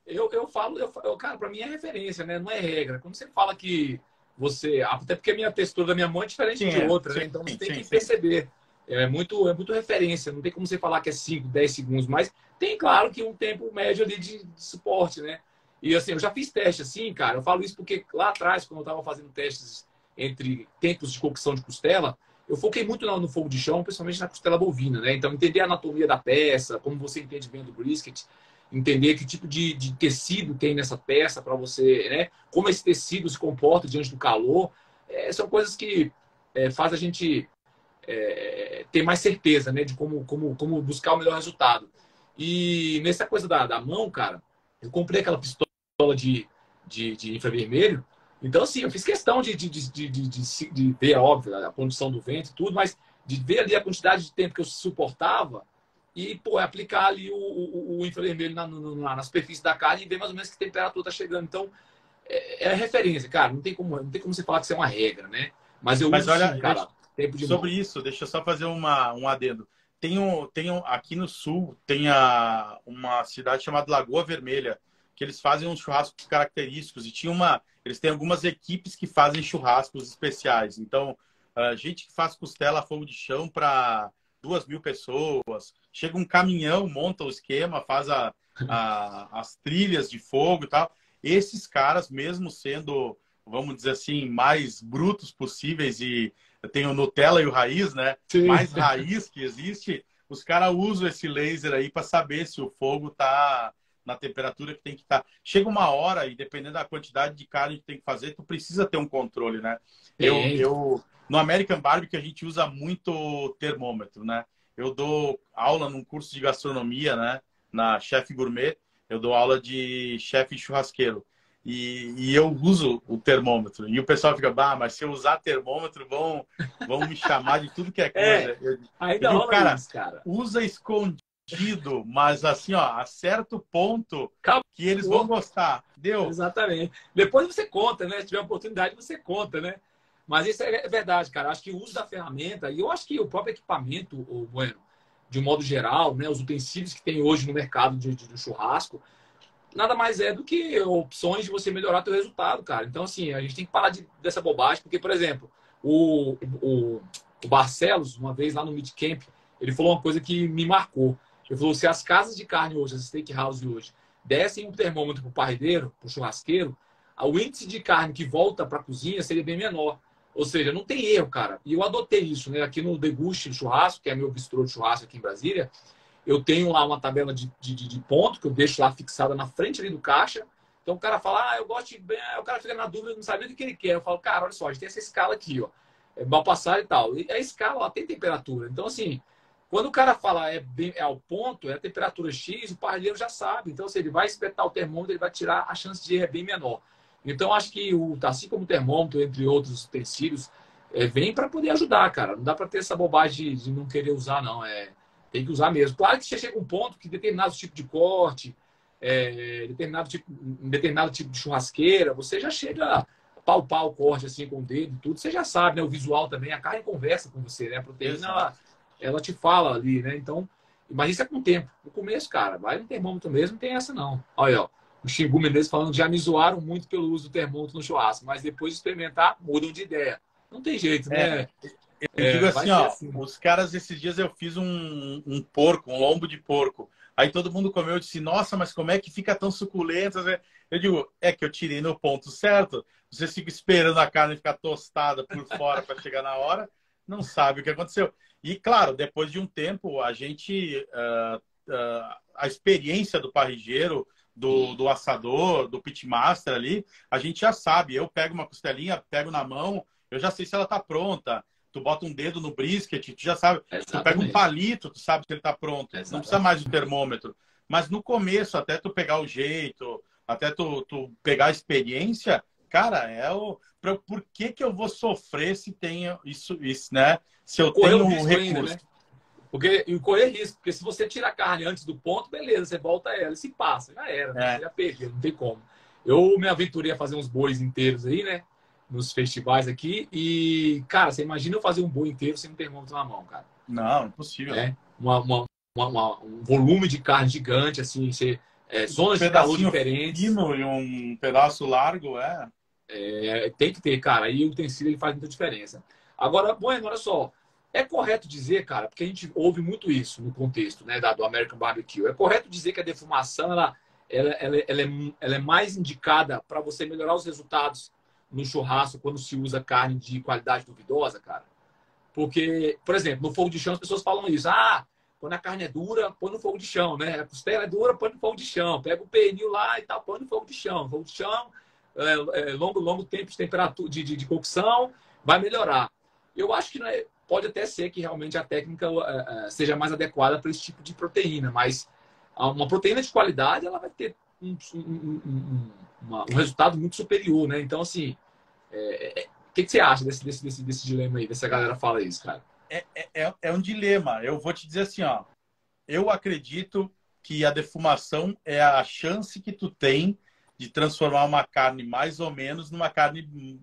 eu falo, cara, para mim é referência, né? Não é regra. Quando você fala que você. Até porque a minha textura da minha mão é diferente Sim, de outra, sim, né? Então você tem sim, que sim. perceber. É muito referência. Não tem como você falar que é 5, 10 segundos, mas tem, claro, que um tempo médio ali de suporte, né? E assim, eu já fiz teste assim, cara. Eu falo isso porque lá atrás, quando eu estava fazendo testes entre tempos de cocção de costela, eu foquei muito no fogo de chão, principalmente na costela bovina, né? Então, entender a anatomia da peça, como você entende bem do brisket, entender que tipo de tecido tem nessa peça para você, né? Como esse tecido se comporta diante do calor, são coisas que faz a gente ter mais certeza, né? De como buscar o melhor resultado. E nessa coisa da mão, cara, eu comprei aquela pistola de infravermelho. Então, assim, eu fiz questão de ver, óbvio, a condição do vento e tudo, mas de ver ali a quantidade de tempo que eu suportava e, pô, aplicar ali o infravermelho na superfície da carne e ver mais ou menos que temperatura está chegando. Então, é referência, cara. Não tem como você falar que isso é uma regra, né? Mas eu Mas uso sim, olha, cara, tempo de sobre mão. isso, deixa eu só fazer um adendo. Aqui no sul, tem uma cidade chamada Lagoa Vermelha, que eles fazem uns churrascos característicos e eles têm algumas equipes que fazem churrascos especiais. Então, a gente que faz costela a fogo de chão para 2.000 pessoas, chega um caminhão, monta o esquema, faz as trilhas de fogo e tal. Esses caras, mesmo sendo, vamos dizer assim, mais brutos possíveis e tem o Nutella e o raiz, né? Sim. Mais raiz que existe, os caras usam esse laser aí para saber se o fogo na temperatura que tem que estar. Chega uma hora, e dependendo da quantidade de carne que tem que fazer, tu precisa ter um controle, né? No American Barbecue, a gente usa muito termômetro, né? Eu dou aula num curso de gastronomia, né? Na Chef Gourmet, eu dou aula de chefe churrasqueiro. E eu uso o termômetro. E o pessoal fica, bah, mas se eu usar termômetro, vão me chamar de tudo que é coisa. Ainda eu digo, rola isso, cara. Usa escondido, mas assim, ó, a certo ponto Acabou. Que eles vão gostar. Deu? Exatamente. Depois você conta, né? Se tiver oportunidade, você conta, né? Mas isso é verdade, cara. Acho que o uso da ferramenta, e eu acho que o próprio equipamento, o Bueno, de um modo geral, né? Os utensílios que tem hoje no mercado de churrasco, nada mais é do que opções de você melhorar teu resultado, cara. Então, assim, a gente tem que parar dessa bobagem, porque, por exemplo, o Barcelos, uma vez lá no Meat Camp, ele falou uma coisa que me marcou. Ele falou, se as casas de carne hoje, as steakhouse hoje, dessem um termômetro para o parreideiro, para o churrasqueiro, o índice de carne que volta para a cozinha seria bem menor. Ou seja, não tem erro, cara. E eu adotei isso, né? Aqui no Deguste Churrasco, que é meu bistrô de churrasco aqui em Brasília, eu tenho lá uma tabela de ponto que eu deixo lá fixada na frente ali do caixa. Então o cara fala, eu gosto de... O cara fica na dúvida, não sabe nem o que ele quer. Eu falo, cara, olha só, a gente tem essa escala aqui, ó. É mal passar e tal. E a escala, ela tem temperatura. Então, assim, quando o cara fala é ao ponto, é a temperatura X, o parrilheiro já sabe. Então, se ele vai espetar o termômetro, ele vai tirar, a chance de erro é bem menor. Então, acho que, assim como o termômetro, entre outros utensílios, vem para poder ajudar, cara. Não dá para ter essa bobagem de não querer usar, não. Tem que usar mesmo. Claro que você chega a um ponto que determinado tipo de corte, determinado tipo de churrasqueira, você já chega a palpar o corte assim com o dedo e tudo. Você já sabe, né? O visual também. A carne conversa com você, né? A proteína, ela te fala ali, né? Então, mas isso é com o tempo. No começo, cara, vai no termômetro mesmo, não tem essa não. Olha, ó. O Xingu Menezes falando que já me zoaram muito pelo uso do termômetro no churrasco, mas depois de experimentar, mudam de ideia. Não tem jeito, né? Eu digo assim, ó, assim. Os caras, esses dias eu fiz um porco, um lombo de porco. Aí todo mundo comeu e disse, nossa, mas como é que fica tão suculento? Eu digo, é que eu tirei no ponto certo. Você fica esperando a carne ficar tostada por fora para chegar na hora, não sabe o que aconteceu. E, claro, depois de um tempo, a gente... a experiência do parrigeiro, do assador, do pitmaster ali, a gente já sabe. Eu pego uma costelinha, pego na mão, eu já sei se ela tá pronta. Tu bota um dedo no brisket, tu já sabe. Exatamente. Tu pega um palito, tu sabe se ele tá pronto. Exatamente. Não precisa mais de termômetro. Mas no começo, até tu pegar o jeito, até tu pegar a experiência, cara, por que eu vou sofrer se tenho isso, né? Se eu tenho um recurso. Ainda, né? E correr risco, porque se você tira a carne antes do ponto, beleza, você volta ela e se passa, já era, né? Você já perdeu, não tem como. Eu me aventurei a fazer uns bois inteiros aí, né? Nos festivais aqui e, cara, você imagina eu fazer um boi inteiro sem um termômetro na mão, cara? Não, impossível. Um volume de carne gigante, assim, zonas de calor diferentes. Fino e um pedaço largo, tem que ter, cara. Aí o utensílio ele faz muita diferença. Agora, Bueno, olha só. É correto dizer, cara, porque a gente ouve muito isso no contexto, né, do American Barbecue. É correto dizer que a defumação ela é mais indicada para você melhorar os resultados no churrasco quando se usa carne de qualidade duvidosa, cara? Porque, por exemplo, no fogo de chão as pessoas falam isso. Quando a carne é dura, põe no fogo de chão, né? A costela é dura, põe no fogo de chão. Pega o pernil lá e tal, põe no fogo de chão. Fogo de chão, longo tempo de temperatura, de cocção, vai melhorar. Eu acho que pode até ser que realmente a técnica seja mais adequada para esse tipo de proteína, mas uma proteína de qualidade ela vai ter um resultado muito superior, né? Então, assim, o que você acha desse dilema aí, dessa galera fala isso, cara? É um dilema. Eu vou te dizer assim, ó. Eu acredito que a defumação é a chance que tu tem de transformar uma carne mais ou menos numa carne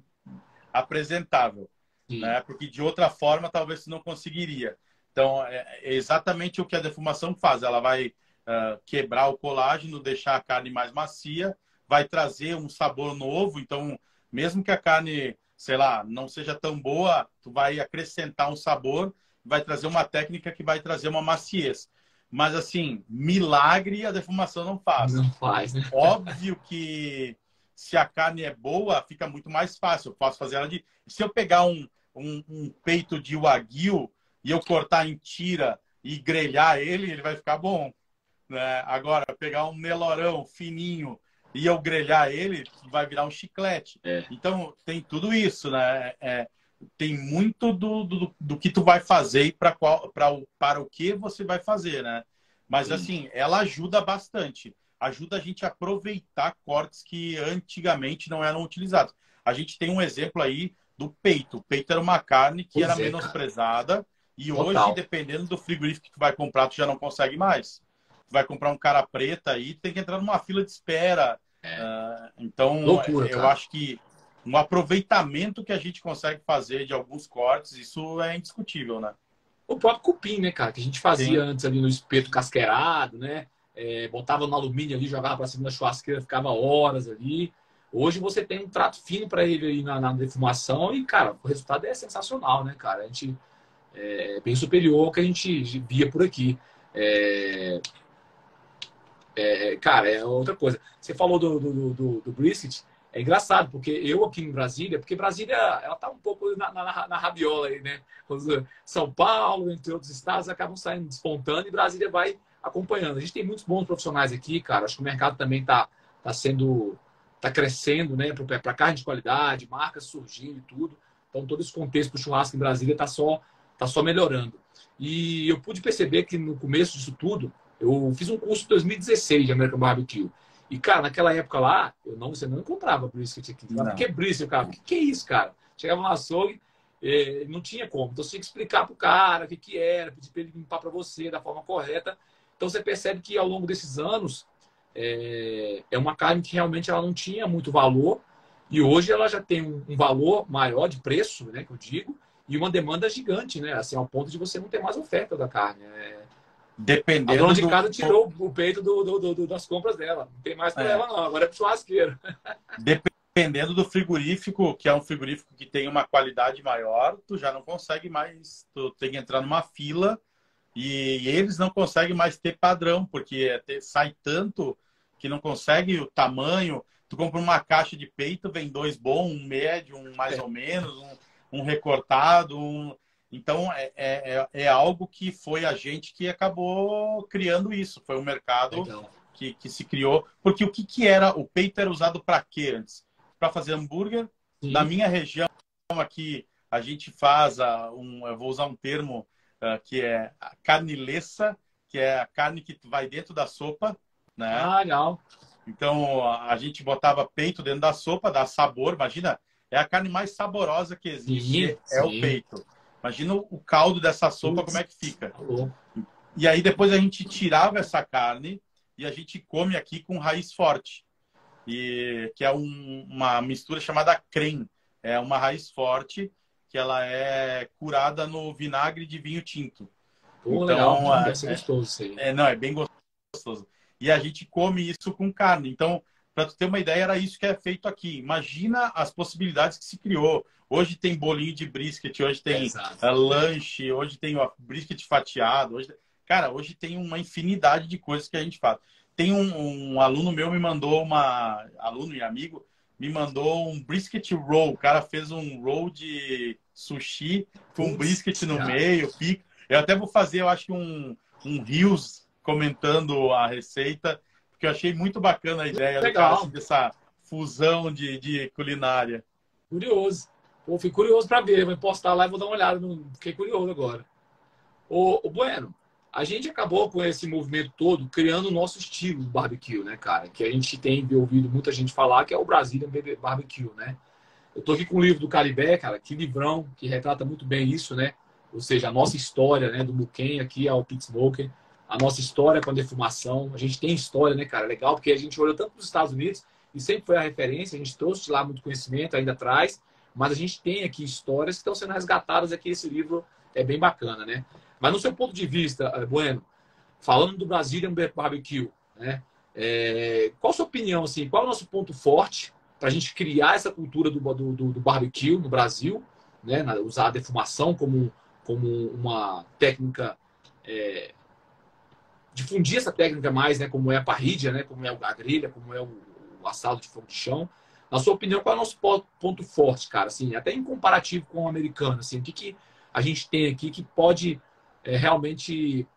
apresentável. Né? Porque de outra forma talvez tu não conseguiria. Então é exatamente o que a defumação faz. Ela vai quebrar o colágeno, deixar a carne mais macia, vai trazer um sabor novo. Então mesmo que a carne, sei lá, não seja tão boa, tu vai acrescentar um sabor, vai trazer uma técnica que vai trazer uma maciez. Mas assim, milagre a defumação não faz. Não faz, né? Óbvio que se a carne é boa, fica muito mais fácil. Eu posso fazer ela de... Se eu pegar um peito de wagyu e eu cortar em tira e grelhar ele vai ficar bom. né? Agora, pegar um Nelorão fininho e eu grelhar ele, vai virar um chiclete. É. Então, tem tudo isso, né? Tem muito do que tu vai fazer e para o que você vai fazer, né? Mas, assim, ela ajuda bastante. Ajuda a gente a aproveitar cortes que antigamente não eram utilizados. A gente tem um exemplo aí do peito. O peito era uma carne que era menosprezada e hoje, dependendo do frigorífico que tu vai comprar, tu já não consegue mais. Tu vai comprar um cara preta aí, tu tem que entrar numa fila de espera. Então, Loucura, eu cara. acho que um aproveitamento que a gente consegue fazer de alguns cortes, isso é indiscutível, né? O próprio cupim, né, cara? Que a gente fazia Sim. antes ali no espeto casqueirado, né? Botava no alumínio ali, jogava para cima da churrasqueira, ficava horas ali. Hoje você tem um trato fino para ele aí na defumação e, cara, o resultado é sensacional, né, cara? A gente é bem superior ao que a gente via por aqui. Cara, é outra coisa. Você falou do brisket. É engraçado, porque eu aqui em Brasília, porque Brasília ela tá um pouco na rabiola aí, né? São Paulo, entre outros estados, acabam saindo despontando e Brasília vai acompanhando. A gente tem muitos bons profissionais aqui, cara. Acho que o mercado também tá crescendo, né? Para carne de qualidade, marcas surgindo e tudo. Então, todo esse contexto do churrasco em Brasília tá só melhorando. E eu pude perceber que no começo disso tudo, eu fiz um curso em 2016 de American Barbecue. E, cara, naquela época lá, você não encontrava brisket aqui. Por que brisket, cara? O que é isso, cara? Chegava no açougue, não tinha como. Então, você tinha que explicar pro cara o que era, pedir para ele limpar para você da forma correta. Então, você percebe que ao longo desses anos, é uma carne que realmente ela não tinha muito valor. E hoje ela já tem um valor maior de preço, né, que eu digo, e uma demanda gigante, né? Assim, ao ponto de você não ter mais oferta da carne. A dona Dependendo de casa tirou o peito das compras dela. Não tem mais para ela, não. Agora é pro churrasqueiro. Dependendo do frigorífico, que é um frigorífico que tem uma qualidade maior, tu já não consegue mais. Tu tem que entrar numa fila e eles não conseguem mais ter padrão, porque sai tanto que não consegue o tamanho. Tu compra uma caixa de peito, vem dois bons, um médio, um mais ou menos, um recortado. Então, é algo que foi a gente que acabou criando isso. Foi um mercado que se criou. Porque o que era? O peito era usado para quê antes? Para fazer hambúrguer. Sim. Na minha região aqui, a gente faz eu vou usar um termo que é a carnileça, que é a carne que vai dentro da sopa, né? Ah, legal. Então, a gente botava peito dentro da sopa, dá sabor. Imagina, é a carne mais saborosa que existe, o peito. Imagina o caldo dessa sopa, como é que fica. E aí depois a gente tirava essa carne e a gente come aqui com raiz forte. Que é uma mistura chamada creme. É uma raiz forte que ela é curada no vinagre de vinho tinto. Pô, então, legal. Deve ser gostoso isso aí. Não, é bem gostoso. E a gente come isso com carne. Então, para tu ter uma ideia, era isso que é feito aqui. Imagina as possibilidades que se criou. Hoje tem bolinho de brisket, hoje tem lanche, hoje tem brisket fatiado. Cara, hoje tem uma infinidade de coisas que a gente faz. Tem um aluno meu aluno e amigo, me mandou um brisket roll. O cara fez um roll de sushi com brisket no meio, pica. Eu até vou fazer, eu acho que um reels comentando a receita, porque eu achei muito bacana a ideia do cara, assim, dessa fusão de culinária. Curioso. Pô, fui curioso para ver. Vou postar lá e vou dar uma olhada. Fiquei curioso agora. Ô, Bueno, a gente acabou com esse movimento todo criando o nosso estilo de barbecue, né, cara? Que a gente tem ouvido muita gente falar que é o Brazilian Barbecue, né? Eu tô aqui com o livro do Caribé, cara, que livrão, que retrata muito bem isso, né? Ou seja, a nossa história, né, do Muquem aqui ao Pit Smoker, a nossa história com a defumação. A gente tem história, né, cara? Legal, porque a gente olhou tanto para os Estados Unidos e sempre foi a referência, a gente trouxe de lá muito conhecimento, ainda traz, mas a gente tem aqui histórias que estão sendo resgatadas aqui. Esse livro é bem bacana, né? Mas no seu ponto de vista, Bueno, falando do Brazilian Barbecue, né? Qual a sua opinião, assim, qual é o nosso ponto forte para a gente criar essa cultura do barbecue no Brasil, né? Usar a defumação como uma técnica, difundir essa técnica mais, né? Como é a parrilha, né? Como é a grelha, como é o assado de fogo de chão. Na sua opinião, qual é o nosso ponto forte, cara? Assim, até em comparativo com o americano, assim, o que a gente tem aqui que pode realmente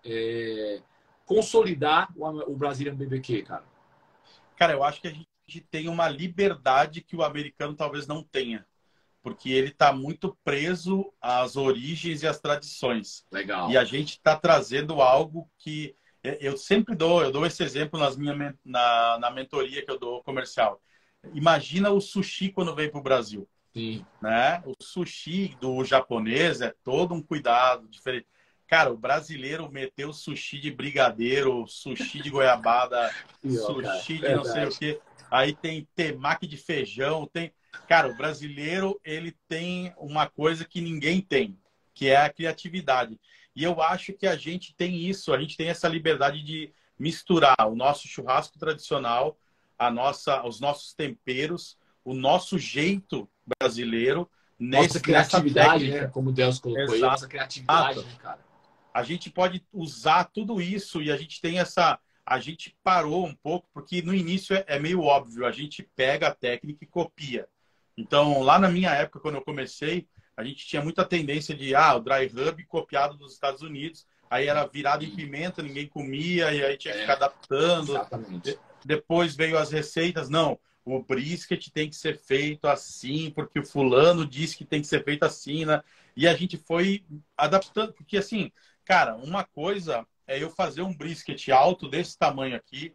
consolidar o Brazilian BBQ, cara? Cara, eu acho que a gente tem uma liberdade que o americano talvez não tenha. Porque ele está muito preso às origens e às tradições. Legal. E a gente está trazendo algo que eu sempre dou esse exemplo na mentoria que eu dou comercial. Imagina o sushi quando vem para o Brasil. Sim. Né? O sushi do japonês é todo um cuidado diferente. Cara, o brasileiro meteu sushi de brigadeiro, sushi de goiabada, sushi de não sei o quê. Aí tem temaki de feijão, tem... Cara, o brasileiro, ele tem uma coisa que ninguém tem, que é a criatividade. E eu acho que a gente tem isso, a gente tem essa liberdade de misturar o nosso churrasco tradicional, os nossos temperos, o nosso jeito brasileiro. Nossa criatividade, né? Como Deus colocou aí, nossa criatividade, né, cara? A gente pode usar tudo isso e a gente tem essa... A gente parou um pouco, porque no início é meio óbvio, a gente pega a técnica e copia. Então, lá na minha época, quando eu comecei, a gente tinha muita tendência de, o dry rub copiado dos Estados Unidos, aí era virado em pimenta, ninguém comia, e aí tinha que ficar adaptando. Exatamente. Depois veio as receitas, não, o brisket tem que ser feito assim, porque o fulano disse que tem que ser feito assim, né? E a gente foi adaptando, porque assim, cara, uma coisa é eu fazer um brisket alto desse tamanho aqui,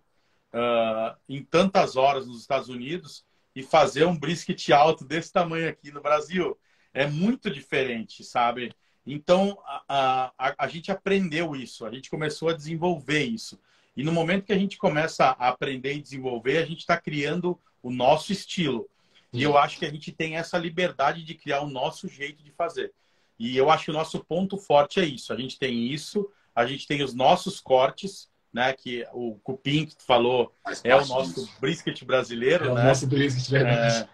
em tantas horas nos Estados Unidos, e fazer um brisket alto desse tamanho aqui no Brasil. É muito diferente, sabe? Então, a gente aprendeu isso, a gente começou a desenvolver isso. E no momento que a gente começa a aprender e desenvolver, a gente está criando o nosso estilo. E eu acho que a gente tem essa liberdade de criar o nosso jeito de fazer. E eu acho que o nosso ponto forte é isso. A gente tem isso, a gente tem os nossos cortes, né? Que o cupim que tu falou é o nosso brisket brasileiro, né? É o nosso brisket, verdade.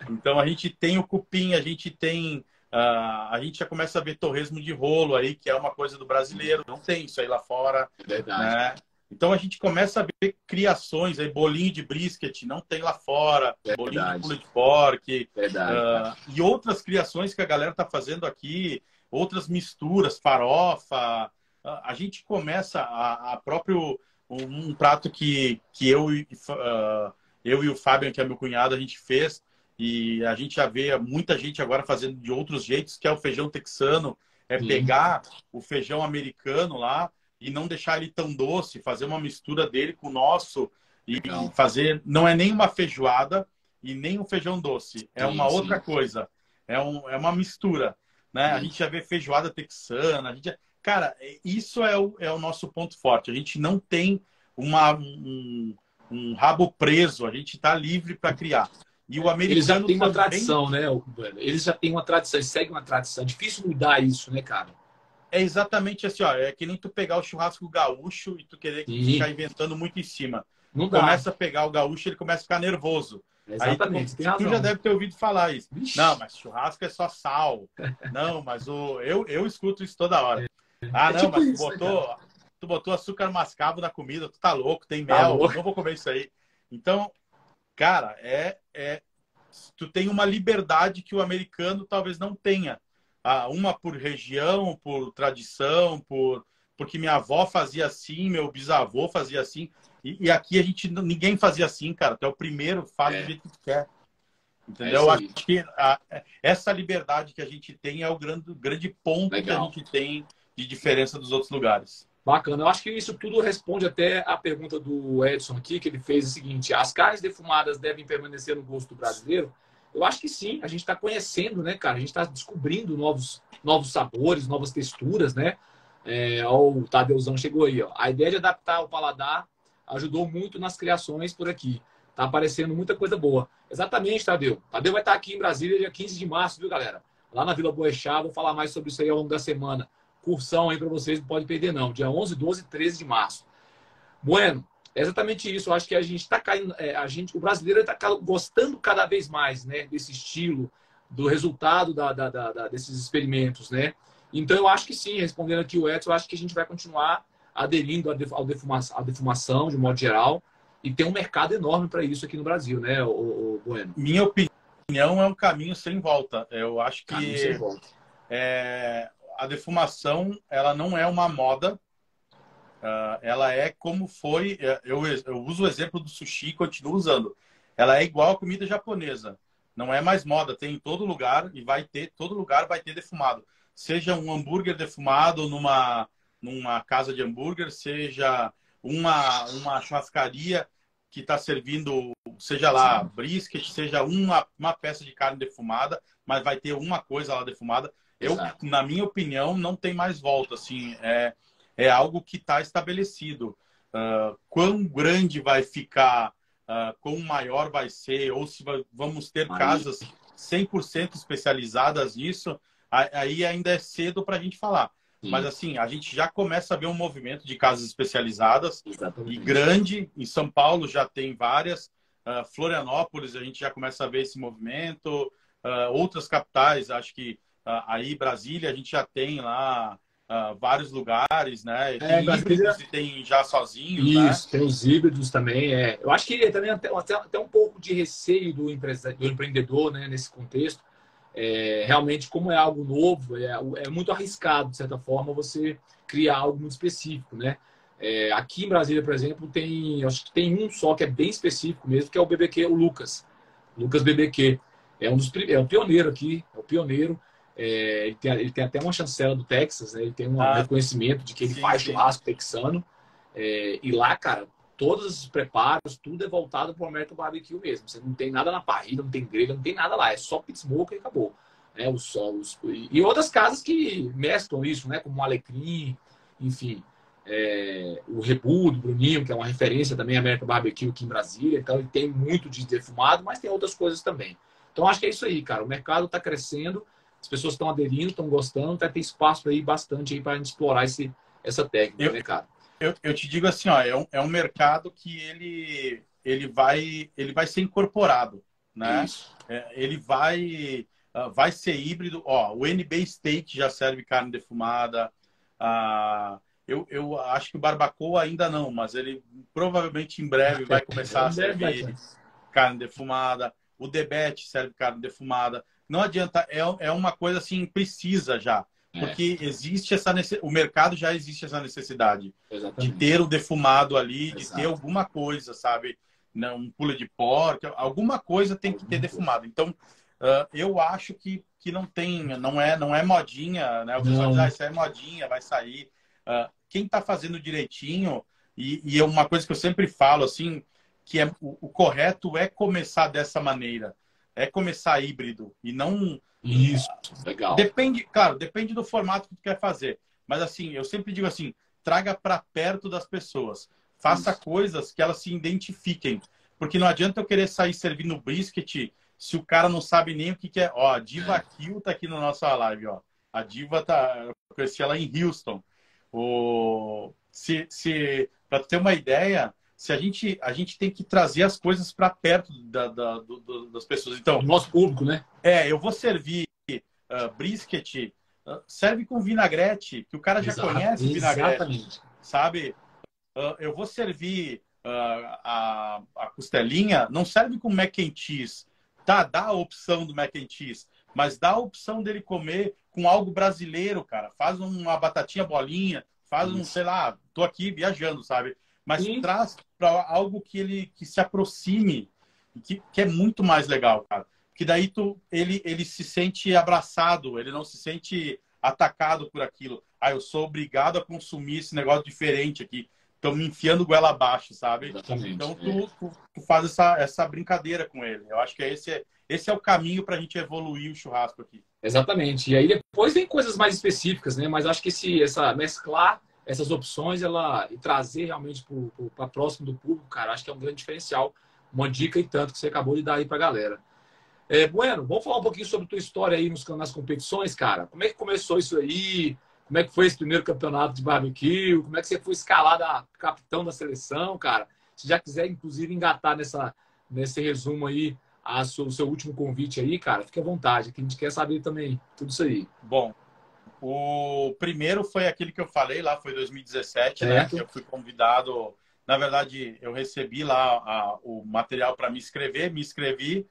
Então a gente tem o cupim, a gente tem... a gente já começa a ver torresmo de rolo aí, que é uma coisa do brasileiro. Não tem isso aí lá fora. Verdade. Né? Então a gente começa a ver criações aí, bolinho de brisket, não tem lá fora, bolinho de pulled pork, e outras criações que a galera tá fazendo aqui, outras misturas, farofa. A gente começa a próprio um prato que eu e o Fabian, que é meu cunhado, a gente fez, e a gente já vê muita gente agora fazendo de outros jeitos, que é o feijão texano, pegar o feijão americano lá e não deixar ele tão doce, fazer uma mistura dele com o nosso e fazer... Não é nem uma feijoada e nem um feijão doce. É uma outra coisa. É uma mistura. Né? A gente já vê feijoada texana. Cara, isso é o nosso ponto forte. A gente não tem um rabo preso. A gente está livre para criar. E o americano eles já têm uma tradição, né? Eles já têm uma tradição, eles seguem uma tradição. É difícil mudar isso, né, cara? É exatamente assim, ó. É que nem tu pegar o churrasco gaúcho e tu querer ficar inventando muito em cima. Não dá. Começa a pegar o gaúcho, ele começa a ficar nervoso. Exatamente, aí tu já deve ter ouvido falar isso. Vixe. Não, mas churrasco é só sal. Não, mas eu escuto isso toda hora. Ah, não, tipo mas isso, tu botou açúcar mascavo na comida, tu tá louco, tem mel, não vou comer isso aí. Então, cara, tu tem uma liberdade que o americano talvez não tenha. Uma por região, por tradição, porque minha avó fazia assim, meu bisavô fazia assim. E aqui ninguém fazia assim, cara. Tu é o primeiro, faz do jeito que tu quer. Entendeu? Eu acho que essa liberdade que a gente tem é o grande ponto que a gente tem de diferença dos outros lugares. Bacana. Eu acho que isso tudo responde até a pergunta do Edson aqui, que ele fez o seguinte: as carnes defumadas devem permanecer no gosto brasileiro? Eu acho que sim. A gente está conhecendo, né, cara? A gente está descobrindo novos sabores, novas texturas, né? O Tadeuzão chegou aí, ó. A ideia de adaptar o paladar ajudou muito nas criações por aqui. Tá aparecendo muita coisa boa. Exatamente, Tadeu. Tadeu vai estar aqui em Brasília dia 15 de março, viu, galera? Lá na Vila Boechat. Vou falar mais sobre isso aí ao longo da semana. Cursão aí para vocês, não pode perder não. Dia 11, 12 e 13 de março. Bueno, é exatamente isso. Eu acho que a gente está caindo... o brasileiro está gostando cada vez mais, né, desse estilo, do resultado desses experimentos, né? Então, eu acho que sim, respondendo aqui o Edson, eu acho que a gente vai continuar aderindo à defumação, de modo geral, e tem um mercado enorme para isso aqui no Brasil, né, o Bueno? Minha opinião é um caminho sem volta. Eu acho que a defumação, ela não é uma moda, ela é como foi. Eu uso o exemplo do sushi e continuo usando. Ela é igual à comida japonesa. Não é mais moda, tem em todo lugar e vai ter, todo lugar vai ter defumado. Seja um hambúrguer defumado numa casa de hambúrguer, seja uma churrascaria que está servindo, seja lá, brisket, seja uma peça de carne defumada, mas vai ter uma coisa lá defumada. Exato. Na minha opinião, não tem mais volta. Assim, é algo que está estabelecido. Quão grande vai ficar, quão maior vai ser, ou se vamos ter casas 100% especializadas nisso, aí ainda é cedo para a gente falar. Sim. Mas assim, a gente já começa a ver um movimento de casas especializadas. Exatamente. E grande. Em São Paulo já tem várias. Florianópolis, a gente já começa a ver esse movimento. Outras capitais, acho que aí Brasília, a gente já tem lá vários lugares, né? Tem híbridos e tem já sozinhos. Isso, né? tem os híbridos também. Eu acho que também até um pouco de receio do empreendedor, né, nesse contexto. Realmente, como é algo novo, é muito arriscado, de certa forma, você criar algo muito específico, né? Aqui em Brasília, por exemplo, acho que tem um só que é bem específico mesmo, que é o BBQ, o Lucas BBQ. É o pioneiro aqui, é o pioneiro. Ele tem até uma chancela do Texas, né? Ele tem um reconhecimento de que ele faz churrasco texano. E lá, cara, todos os preparos, tudo é voltado para o American Barbecue mesmo. Você não tem nada na parrilha, não tem grelha, não tem nada lá. É só pit smoker e acabou. E outras casas que mesclam isso, né? Como o Alecrim, enfim. O Rebu, do Bruninho, que é uma referência também American Barbecue aqui em Brasília. Então, ele tem muito de defumado, mas tem outras coisas também. Então, acho que é isso aí, cara. O mercado está crescendo, as pessoas estão aderindo, estão gostando, tem espaço aí bastante aí para a gente explorar essa técnica, né, cara? Eu te digo assim, ó, é um mercado que ele vai ser incorporado, né? Ele vai ser híbrido. Ó, o NB Steak já serve carne defumada. Eu acho que o Barbacoa ainda não, mas ele provavelmente em breve vai começar a servir carne defumada. O Debete serve carne defumada. Não adianta, é uma coisa assim, precisa já. Porque existe o mercado já existe essa necessidade. Exatamente. De ter o defumado ali, de ter alguma coisa, sabe? Não, um pula de porco, alguma coisa tem que ter defumado. Então, eu acho que não é modinha, né? O pessoal diz, isso é modinha, vai sair. Quem está fazendo direitinho, e é uma coisa que eu sempre falo, assim, que o correto é começar dessa maneira. É começar híbrido e não... Isso, legal. Depende do formato que tu quer fazer. Mas assim, eu sempre digo assim, traga para perto das pessoas. Faça coisas que elas se identifiquem. Porque não adianta eu querer sair servindo brisket se o cara não sabe nem o que é. Ó, a Diva Kill tá aqui na nossa live, ó. A Diva eu conheci ela em Houston. Para ter uma ideia, a gente tem que trazer as coisas para perto das pessoas. Então, nosso público, né? Eu vou servir brisket, serve com vinagrete, que o cara já conhece o vinagrete. Exatamente. Sabe? Eu vou servir a costelinha, não serve com mac and cheese. Tá, dá a opção do mac and cheese, mas dá a opção dele comer com algo brasileiro, cara. Faz uma batatinha bolinha, faz sei lá, tô aqui viajando, sabe? Mas traz para algo que se aproxime, que é muito mais legal, cara. Que daí ele se sente abraçado, ele não se sente atacado por aquilo. Eu sou obrigado a consumir esse negócio diferente aqui. Estão me enfiando goela abaixo, sabe? Exatamente. Então, tu faz essa brincadeira com ele. Eu acho que esse é o caminho para a gente evoluir o churrasco aqui. Exatamente. E aí depois vem coisas mais específicas, né? Mas acho que mesclar essas opções e trazer realmente para próximo do público, cara, acho que é um grande diferencial. Uma dica e tanto que você acabou de dar aí para a galera. Bueno, vamos falar um pouquinho sobre tua história aí nas competições, cara. Como é que começou isso aí? Como é que foi esse primeiro campeonato de barbecue? Como é que você foi escalado a capitão da seleção, cara? Se já quiser, inclusive, engatar nesse resumo aí, o seu último convite aí, cara, fique à vontade, que a gente quer saber também tudo isso aí. Bom, o primeiro foi aquele que eu falei lá, foi 2017, né? Que eu fui convidado. Na verdade, eu recebi lá o material para me inscrevi,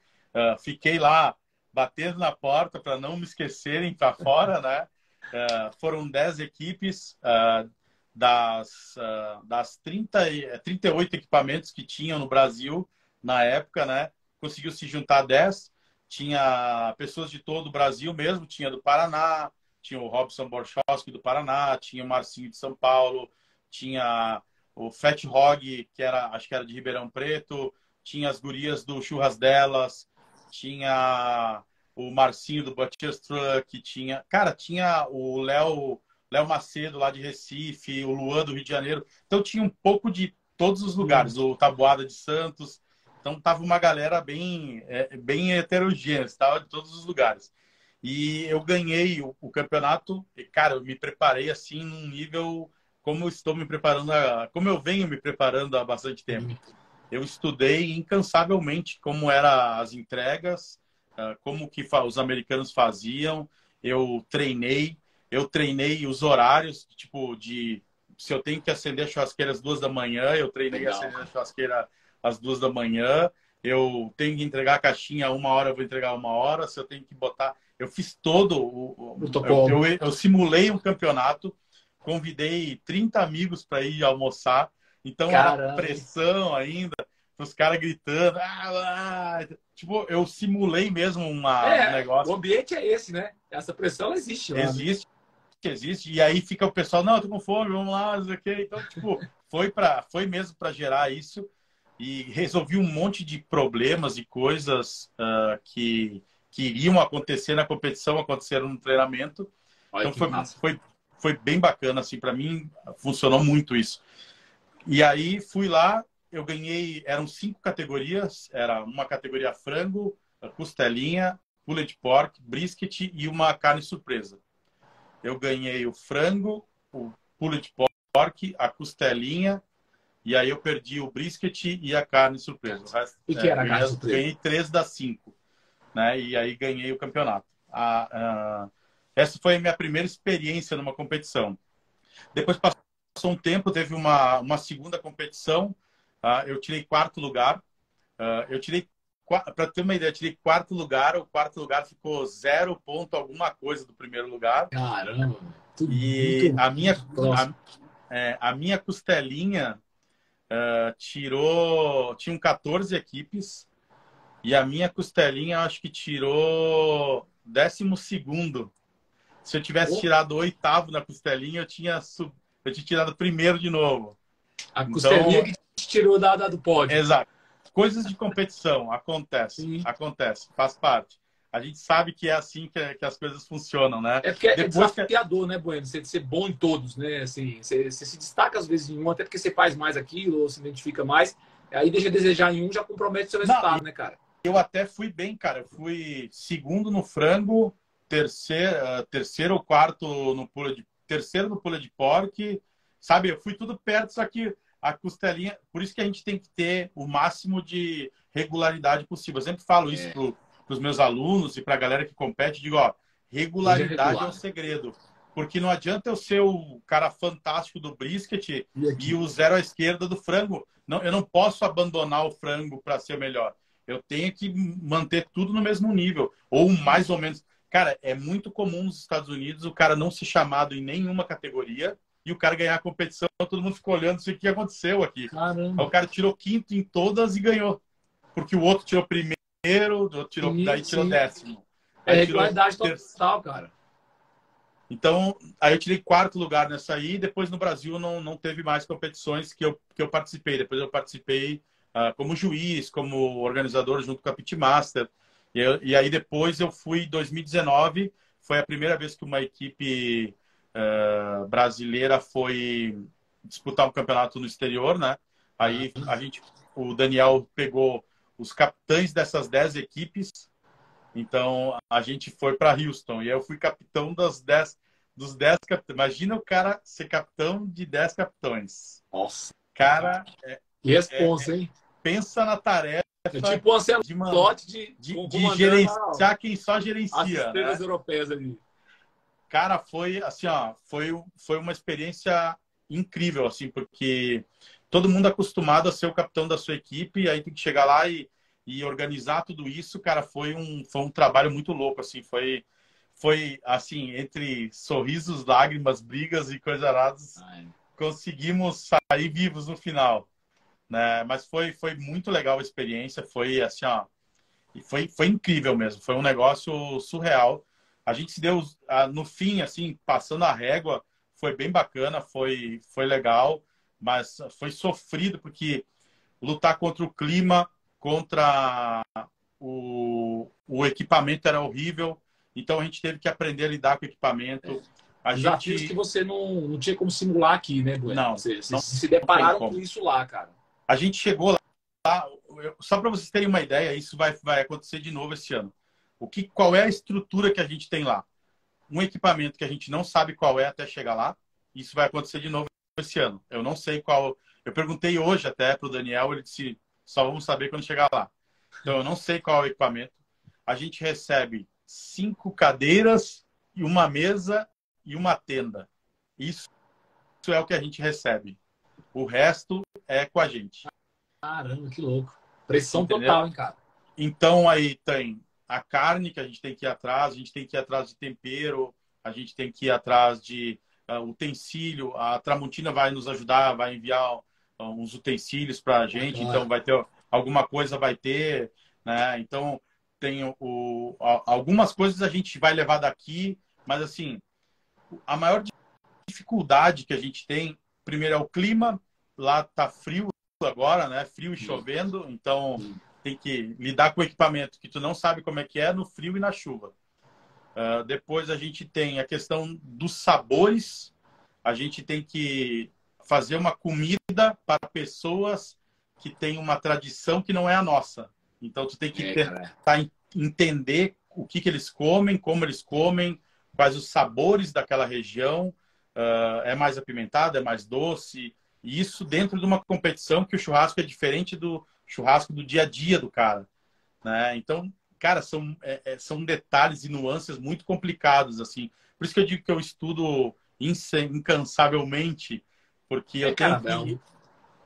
fiquei lá batendo na porta para não me esquecerem para fora, né? Foram 10 equipes, das 38 equipamentos que tinham no Brasil na época, né? Conseguiu se juntar 10. Tinha pessoas de todo o Brasil mesmo, tinha do Paraná, tinha o Robson Borchowski do Paraná, tinha o Marcinho de São Paulo, tinha o Fat Hog, que acho que era de Ribeirão Preto, tinha as gurias do Churras Delas, tinha o Marcinho do Butcher's Truck, tinha o Léo Macedo lá de Recife, o Luan do Rio de Janeiro. Então tinha um pouco de todos os lugares, o Taboada de Santos. Então tava uma galera bem heterogênea, estava de todos os lugares. E eu ganhei o campeonato, e, cara, eu me preparei assim num nível como eu estou me preparando, como eu venho me preparando há bastante tempo. Eu estudei incansavelmente como eram as entregas, como que os americanos faziam. Eu treinei os horários, tipo, se eu tenho que acender a churrasqueira às 2 da manhã, eu treinei acender a churrasqueira às 2 da manhã. Eu tenho que entregar a caixinha 1 hora, eu vou entregar 1 hora. Se eu tenho que botar... Eu fiz todo eu simulei um campeonato, convidei 30 amigos para ir almoçar. Então era pressão ainda, os caras gritando. Tipo, eu simulei mesmo um negócio. O ambiente é esse, né? Essa pressão existe lá. Existe. E aí fica o pessoal, não, eu tô com fome, vamos lá, não sei o quê. Então, tipo, foi mesmo para gerar isso. E resolvi um monte de problemas e coisas que iriam acontecer na competição, aconteceram no treinamento. Olha, então foi bem bacana, assim, para mim funcionou muito isso. E aí fui lá, eu ganhei, eram 5 categorias, era uma categoria frango, costelinha, pulled pork, brisket e uma carne surpresa. Eu ganhei o frango, o pulled pork, a costelinha, e aí eu perdi o brisket e a carne surpresa. O resto, que era a carne surpresa? Ganhei 3 das 5, né? E aí ganhei o campeonato. Essa foi a minha primeira experiência numa competição. Depois passou um tempo, teve uma segunda competição. Eu tirei 4º lugar. Para ter uma ideia, eu tirei 4º lugar. O 4º lugar ficou 0 ponto alguma coisa do primeiro lugar. Caramba! E a minha costelinha tinham 14 equipes. E a minha costelinha, acho que tirou 12º. Se eu tivesse tirado 8º na costelinha, eu tinha tirado 1º de novo. A costelinha que te tirou do pódio. Exato. Coisas de competição, acontece, faz parte. A gente sabe que é assim que as coisas funcionam, né? É porque é desafiador, né, Bueno? Você ser bom em todos, né? Assim, você se destaca às vezes em um, até porque você faz mais aquilo, ou se identifica mais. Aí deixa de desejar em um, já compromete o seu resultado, né, cara? Eu até fui bem, cara. Eu fui 2º no frango, terceiro ou 4º no terceiro no pulled pork, sabe? Eu fui tudo perto, só que a costelinha... Por isso que a gente tem que ter o máximo de regularidade possível. Eu sempre falo isso para os meus alunos e para a galera que compete. Digo, regularidade é o segredo. Porque não adianta eu ser o cara fantástico do brisket e o 0 à esquerda do frango. Não, eu não posso abandonar o frango para ser melhor. Eu tenho que manter tudo no mesmo nível. Ou mais ou menos... Cara, é muito comum nos Estados Unidos o cara não ser chamado em nenhuma categoria e o cara ganhar a competição, todo mundo ficou olhando o que aconteceu aqui. Caramba. Aí o cara tirou 5º em todas e ganhou. Porque o outro tirou 1º, daí tirou 10º. Regularidade total, cara. Então, aí eu tirei 4º lugar nessa aí, depois no Brasil não teve mais competições que eu participei. Depois eu participei como juiz, como organizador junto com a Pitmaster. E aí depois eu fui em 2019, foi a primeira vez que uma equipe brasileira foi disputar um campeonato no exterior, né? Aí o Daniel pegou os capitães dessas 10 equipes, então a gente foi para Houston, e aí eu fui capitão dos 10 capitães. Imagina o cara ser capitão de 10 capitães. Nossa! Cara, que responsa, hein? Pensa na tarefa. Tipo um Ancelotti de gerenciar quem só gerencia. As estrelas europeias ali. Cara, foi assim, foi uma experiência incrível, assim, porque todo mundo acostumado a ser o capitão da sua equipe, aí tem que chegar lá e organizar tudo isso, cara, foi um trabalho muito louco, assim, foi assim, entre sorrisos, lágrimas, brigas e coisas aradas, conseguimos sair vivos no final, né? Mas foi muito legal a experiência, foi assim, ó, e foi incrível mesmo, foi um negócio surreal. A gente se deu no fim, assim, passando a régua, foi bem bacana, foi legal, mas foi sofrido porque lutar contra o clima, contra o equipamento era horrível, então a gente teve que aprender a lidar com o equipamento. A Desafios gente que você não tinha como simular aqui, né, Bueno? não, Vocês não, se não tem depararam com como. isso lá, cara. A gente chegou lá, só para vocês terem uma ideia, isso vai acontecer de novo esse ano. Qual é a estrutura que a gente tem lá? Um equipamento que a gente não sabe qual é até chegar lá. Isso vai acontecer de novo esse ano. Eu não sei qual. Eu perguntei hoje até para o Daniel, ele disse: só vamos saber quando chegar lá. Então eu não sei qual é o equipamento. A gente recebe 5 cadeiras e uma mesa e uma tenda. Isso é o que a gente recebe. O resto é com a gente. Caramba, que louco. Pressão Entendeu? total, hein, cara? Então aí tem a carne que a gente tem que ir atrás, a gente tem que ir atrás de tempero, a gente tem que ir atrás de utensílio. A Tramontina vai nos ajudar, vai enviar uns utensílios para a gente, então vai ter alguma coisa, vai ter, né? Então tem algumas coisas a gente vai levar daqui, mas assim, a maior dificuldade que a gente tem, primeiro é o clima, lá tá frio agora, né? Frio e chovendo, então tem que lidar com o equipamento que tu não sabe como é que é no frio e na chuva. Depois a gente tem a questão dos sabores. A gente tem que fazer uma comida para pessoas que têm uma tradição que não é a nossa. Então tu tem que tentar entender o que eles comem, como eles comem, quais os sabores daquela região. É mais apimentado, é mais doce. E isso dentro de uma competição que o churrasco é diferente do churrasco do dia a dia do cara, né? Então, cara, são detalhes e nuances muito complicados, assim. Por isso que eu digo que eu estudo incansavelmente, porque eu tenho que...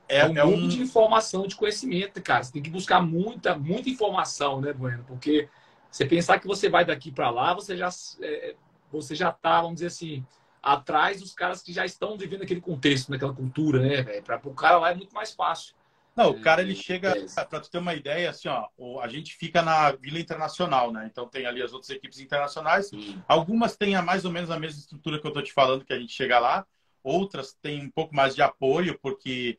É um mundo de informação, de conhecimento, cara. Você tem que buscar muita informação, né, Bueno? Porque você pensar que você vai daqui para lá, você já tá, vamos dizer assim, atrás dos caras que já estão vivendo aquele contexto, naquela cultura, né, velho? Para o cara lá é muito mais fácil. Não, o cara ele chega, para tu ter uma ideia, assim, ó, a gente fica na Vila Internacional, né? Então tem ali as outras equipes internacionais. Algumas têm mais ou menos a mesma estrutura que eu tô te falando, que a gente chega lá. Outras têm um pouco mais de apoio, porque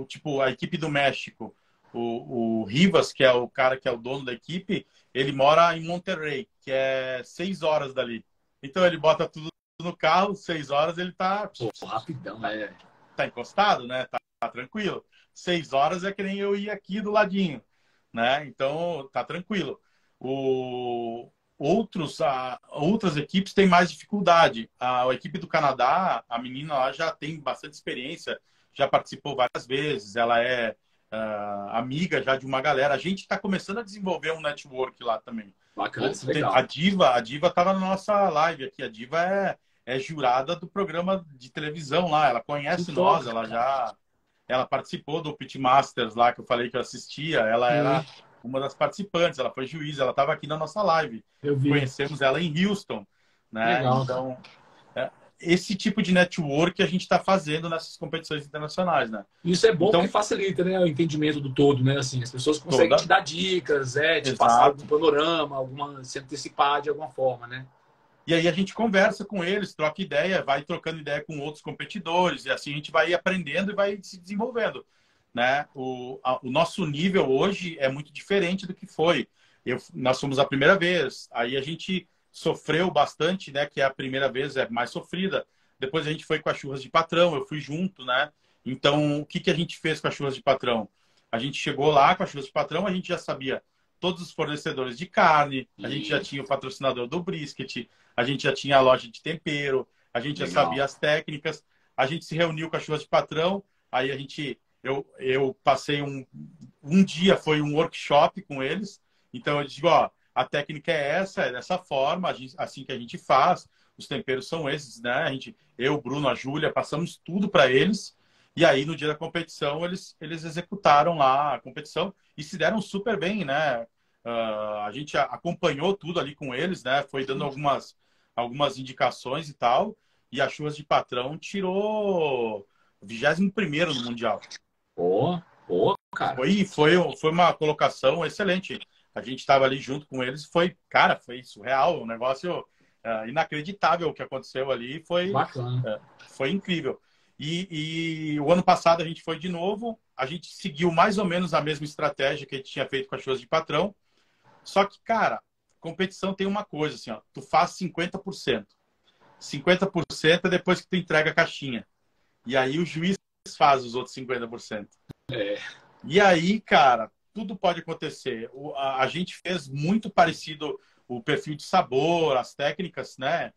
tipo a equipe do México, o Rivas, que é o cara que é o dono da equipe, ele mora em Monterrey, que é 6 horas dali. Então ele bota tudo no carro, 6 horas ele tá rapidão, né? Tá encostado, né? Tá tranquilo. 6 horas é que nem eu ir aqui do ladinho, né? Então tá tranquilo. Outras equipes têm mais dificuldade. A equipe do Canadá, a menina lá já tem bastante experiência, já participou várias vezes, ela é amiga já de uma galera. A gente está começando a desenvolver um network lá também. Bacana, isso é legal. A Diva estava na nossa live aqui. A Diva é jurada do programa de televisão lá. Ela conhece nós, ela participou do Pitmasters lá, que eu falei que eu assistia. Ela era uma das participantes, ela foi juiz, ela estava aqui na nossa live. Eu vi. Conhecemos ela em Houston, né? Legal. Então, esse tipo de network a gente está fazendo nessas competições internacionais, né? Isso é bom porque facilita, né, o entendimento do todo, né? Assim, as pessoas conseguem te dar dicas, te passar algum panorama, se antecipar de alguma forma, né? E aí a gente conversa com eles, troca ideia, vai trocando ideia com outros competidores, e assim a gente vai aprendendo e vai se desenvolvendo, né? O nosso nível hoje é muito diferente do que foi. Nós fomos a primeira vez, aí a gente sofreu bastante, né? Que a primeira vez é mais sofrida. Depois a gente foi com as churras de patrão, eu fui junto, né? Então, o que a gente fez com as churras de patrão? A gente chegou lá com as churras de patrão, a gente já sabia todos os fornecedores de carne, a gente já tinha o patrocinador do brisket, a gente já tinha a loja de tempero, a gente já sabia as técnicas, a gente se reuniu com as churras de patrão, aí eu passei um dia, foi um workshop com eles, então eu digo, ó, a técnica é essa, é dessa forma, assim que a gente faz, os temperos são esses, né? Eu, o Bruno, a Júlia, passamos tudo para eles, e aí no dia da competição eles executaram lá a competição e se deram super bem, né? A gente acompanhou tudo ali com eles, né? Foi dando algumas indicações e tal. E a Churras de Patrão tirou 21º no Mundial. Pô, cara. Foi uma colocação excelente. A gente estava ali junto com eles. Cara, foi surreal. Um negócio inacreditável o que aconteceu ali. Bacana. Foi incrível. E o ano passado a gente foi de novo. A gente seguiu mais ou menos a mesma estratégia que a gente tinha feito com as Churras de Patrão. Só que, cara, competição tem uma coisa, assim, ó, tu faz 50%. 50% é depois que tu entrega a caixinha. E aí o juiz faz os outros 50%. E aí, cara, tudo pode acontecer. A gente fez muito parecido o perfil de sabor, as técnicas, né?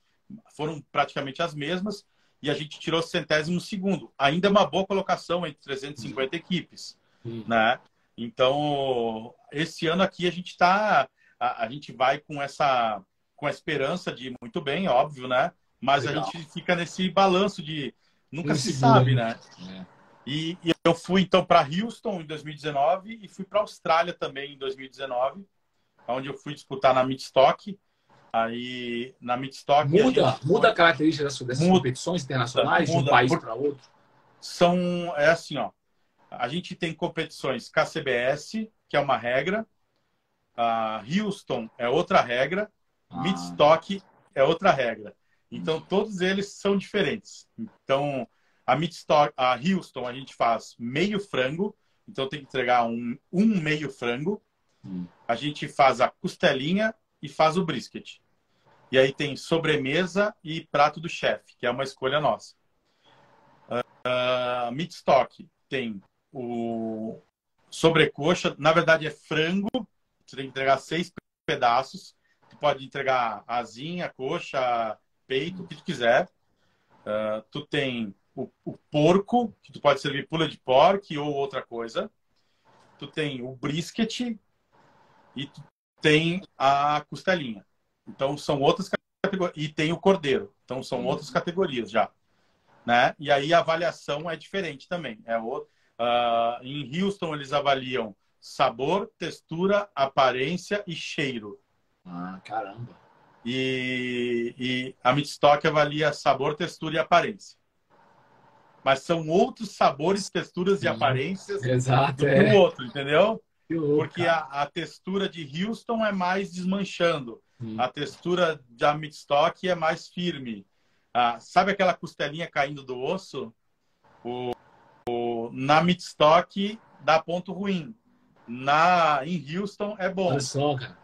Foram praticamente as mesmas. E a gente tirou 100º. Ainda é uma boa colocação entre 350 equipes, né? Então, esse ano aqui a gente vai com a esperança de ir muito bem, óbvio, né? Mas legal. A gente fica nesse balanço de nunca se sabe, né? E eu fui então para Houston em 2019 e fui para Austrália também em 2019, onde eu fui disputar na Midstock. Aí na Midstock muda a característica dessas competições internacionais de um país para outro? É assim, ó. A gente tem competições KCBS, que é uma regra. Houston é outra regra. Midstock é outra regra. Então, todos eles são diferentes. Então, a Houston, a gente faz meio frango. Então, tem que entregar um meio frango. A gente faz a costelinha e faz o brisket. E aí tem sobremesa e prato do chefe, que é uma escolha nossa. Midstock tem o sobrecoxa. Na verdade, é frango. Você tem que entregar 6 pedaços. Tu pode entregar asinha, coxa, peito, o que tu quiser. Tu tem o porco, que tu pode servir pula de porco ou outra coisa. Tu tem o brisket e tu tem a costelinha. Então, são outras categorias. E tem o cordeiro. Então, são outras categorias já. Né? E aí, a avaliação é diferente também. Em Houston, eles avaliam sabor, textura, aparência e cheiro. Caramba. E a Midstock avalia sabor, textura e aparência. Mas são outros sabores, texturas e aparências Exato, do que o outro, entendeu? Louco, porque a textura de Houston é mais desmanchando. A textura da Midstock é mais firme. Sabe aquela costelinha caindo do osso? Na Midstock dá ponto ruim. Em Houston é bom. Olha só, cara.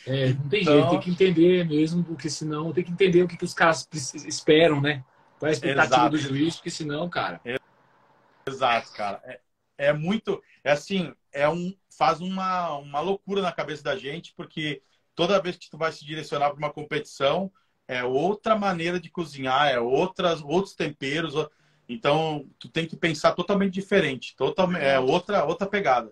Não tem jeito, tem que entender mesmo, porque senão tem que entender o que os caras esperam, né? Qual é a expectativa do juiz, porque senão, cara. Exato, cara. É muito. É assim, faz uma loucura na cabeça da gente, porque toda vez que tu vai se direcionar para uma competição, é outra maneira de cozinhar, outros temperos. Então, tu tem que pensar totalmente diferente. Outra pegada.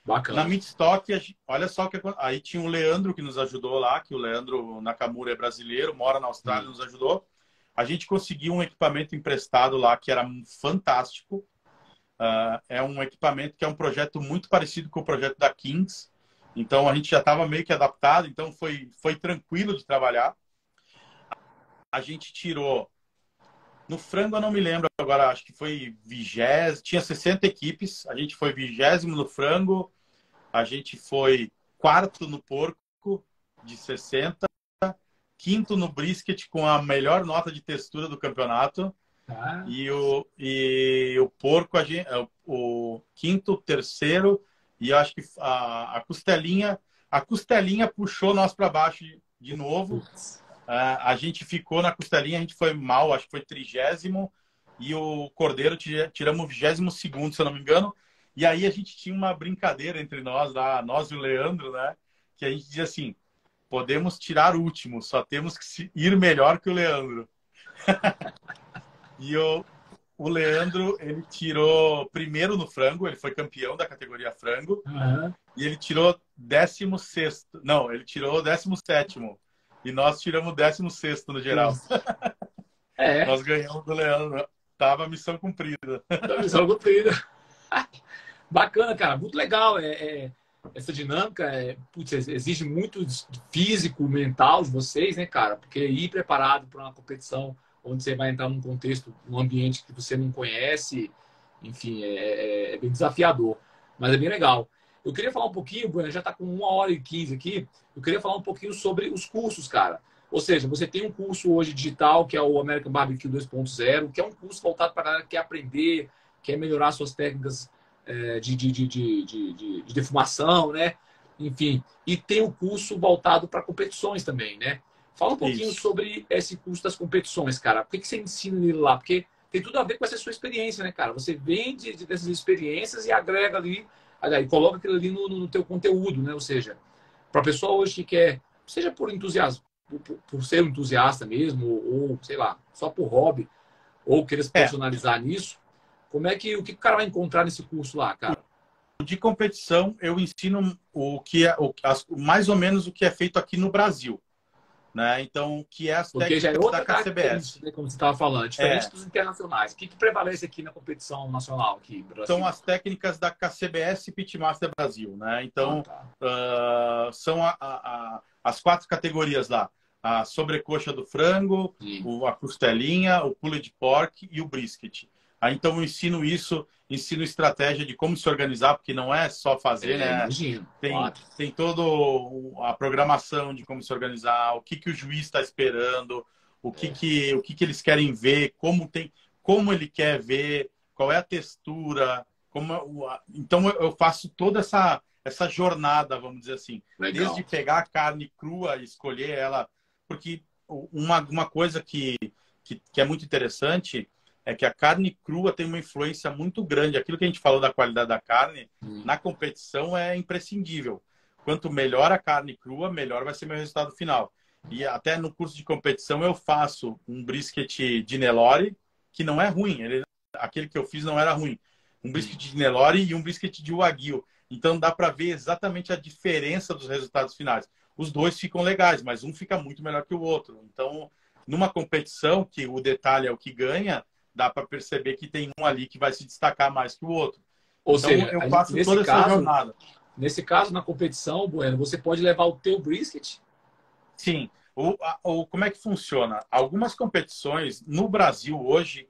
Bacana. Na Midstock, olha só que aí tinha o Leandro que nos ajudou lá, que o Leandro Nakamura é brasileiro, mora na Austrália, nos ajudou. A gente conseguiu um equipamento emprestado lá que era fantástico. É um equipamento que é um projeto muito parecido com o projeto da Kings. Então, a gente já estava meio que adaptado, então foi tranquilo de trabalhar. A gente tirou... No frango, eu não me lembro agora, acho que foi 20º. Tinha 60 equipes, a gente foi 20º no frango. A gente foi 4º no porco, de 60. 5º no brisket, com a melhor nota de textura do campeonato. E o porco, o 5º, 3º. E acho que a costelinha puxou nós para baixo de novo. A gente ficou na costelinha, a gente foi mal, acho que foi 30º. E o cordeiro tiramos 22º, se eu não me engano. E aí a gente tinha uma brincadeira entre nós, nós e o Leandro, né? Que a gente dizia assim, podemos tirar o último, só temos que ir melhor que o Leandro. E o Leandro, ele tirou primeiro no frango, ele foi campeão da categoria frango. E ele tirou 16º. Não, ele tirou 17º. E nós tiramos 16º no geral. Nós ganhamos do Leandro. Tava a missão cumprida. Missão cumprida. Bacana, cara. Muito legal. Essa dinâmica exige muito físico, mental de vocês, né, cara? Porque ir preparado para uma competição onde você vai entrar num contexto, num ambiente que você não conhece. Enfim, é bem desafiador, mas é bem legal. Eu queria falar um pouquinho, Bueno, já está com 1h15 aqui, eu queria falar um pouquinho sobre os cursos, cara. Ou seja, você tem um curso hoje digital, que é o American Barbecue 2.0, que é um curso voltado para a galera que quer aprender, quer melhorar suas técnicas de defumação, né? Enfim, e tem o curso voltado para competições também, né? Fala um pouquinho Isso. sobre esse curso das competições, cara. Por que você ensina ele lá? Porque tem tudo a ver com essa sua experiência, né, cara? Você vende dessas experiências e agrega ali, aí coloca aquilo ali no teu conteúdo, né? Ou seja, para a pessoa hoje que quer, seja por entusiasmo, por ser um entusiasta mesmo, ou sei lá, só por hobby, ou querer se É, profissionalizar nisso, o que o cara vai encontrar nesse curso lá, cara? de competição, eu ensino o que é, mais ou menos o que é feito aqui no Brasil, né? Então, que é as Porque já é técnicas da outra KCBS. característica, né, como você estava falando, diferente É, dos internacionais. O que prevalece aqui na competição nacional, aqui no são Brasil? as técnicas da KCBS Pitmaster Brasil, né? Ah, Então, tá. são as 4 categorias lá: a sobrecoxa do frango, Sim. a costelinha, o pulled pork e o brisket. Aí, então, eu ensino isso, ensino estratégia de como se organizar, porque não é só fazer, né? Imagino, Tem, claro. tem toda a programação de como se organizar, o que, que o juiz está esperando, o que eles querem ver, como ele quer ver, qual é a textura, então eu faço toda essa jornada, vamos dizer assim, desde Legal. pegar a carne crua e escolher ela, porque uma coisa que é muito interessante é que a carne crua tem uma influência muito grande. Aquilo que a gente falou da qualidade da carne, Hum. na competição é imprescindível. Quanto melhor a carne crua, melhor vai ser meu resultado final. E até no curso de competição eu faço um brisket de Nelore, que não é ruim. Aquele que eu fiz não era ruim. Um brisket de Nelore e um brisket de Wagyu. Então dá para ver exatamente a diferença dos resultados finais. Os dois ficam legais, mas um fica muito melhor que o outro. Então, numa competição que o detalhe é o que ganha, dá para perceber que tem um ali que vai se destacar mais que o outro. Ou Então, seja, eu faço nesse toda essa caso, jornada. na competição, Bueno, você pode levar o teu brisket. Sim. Como é que funciona? Algumas competições no Brasil hoje,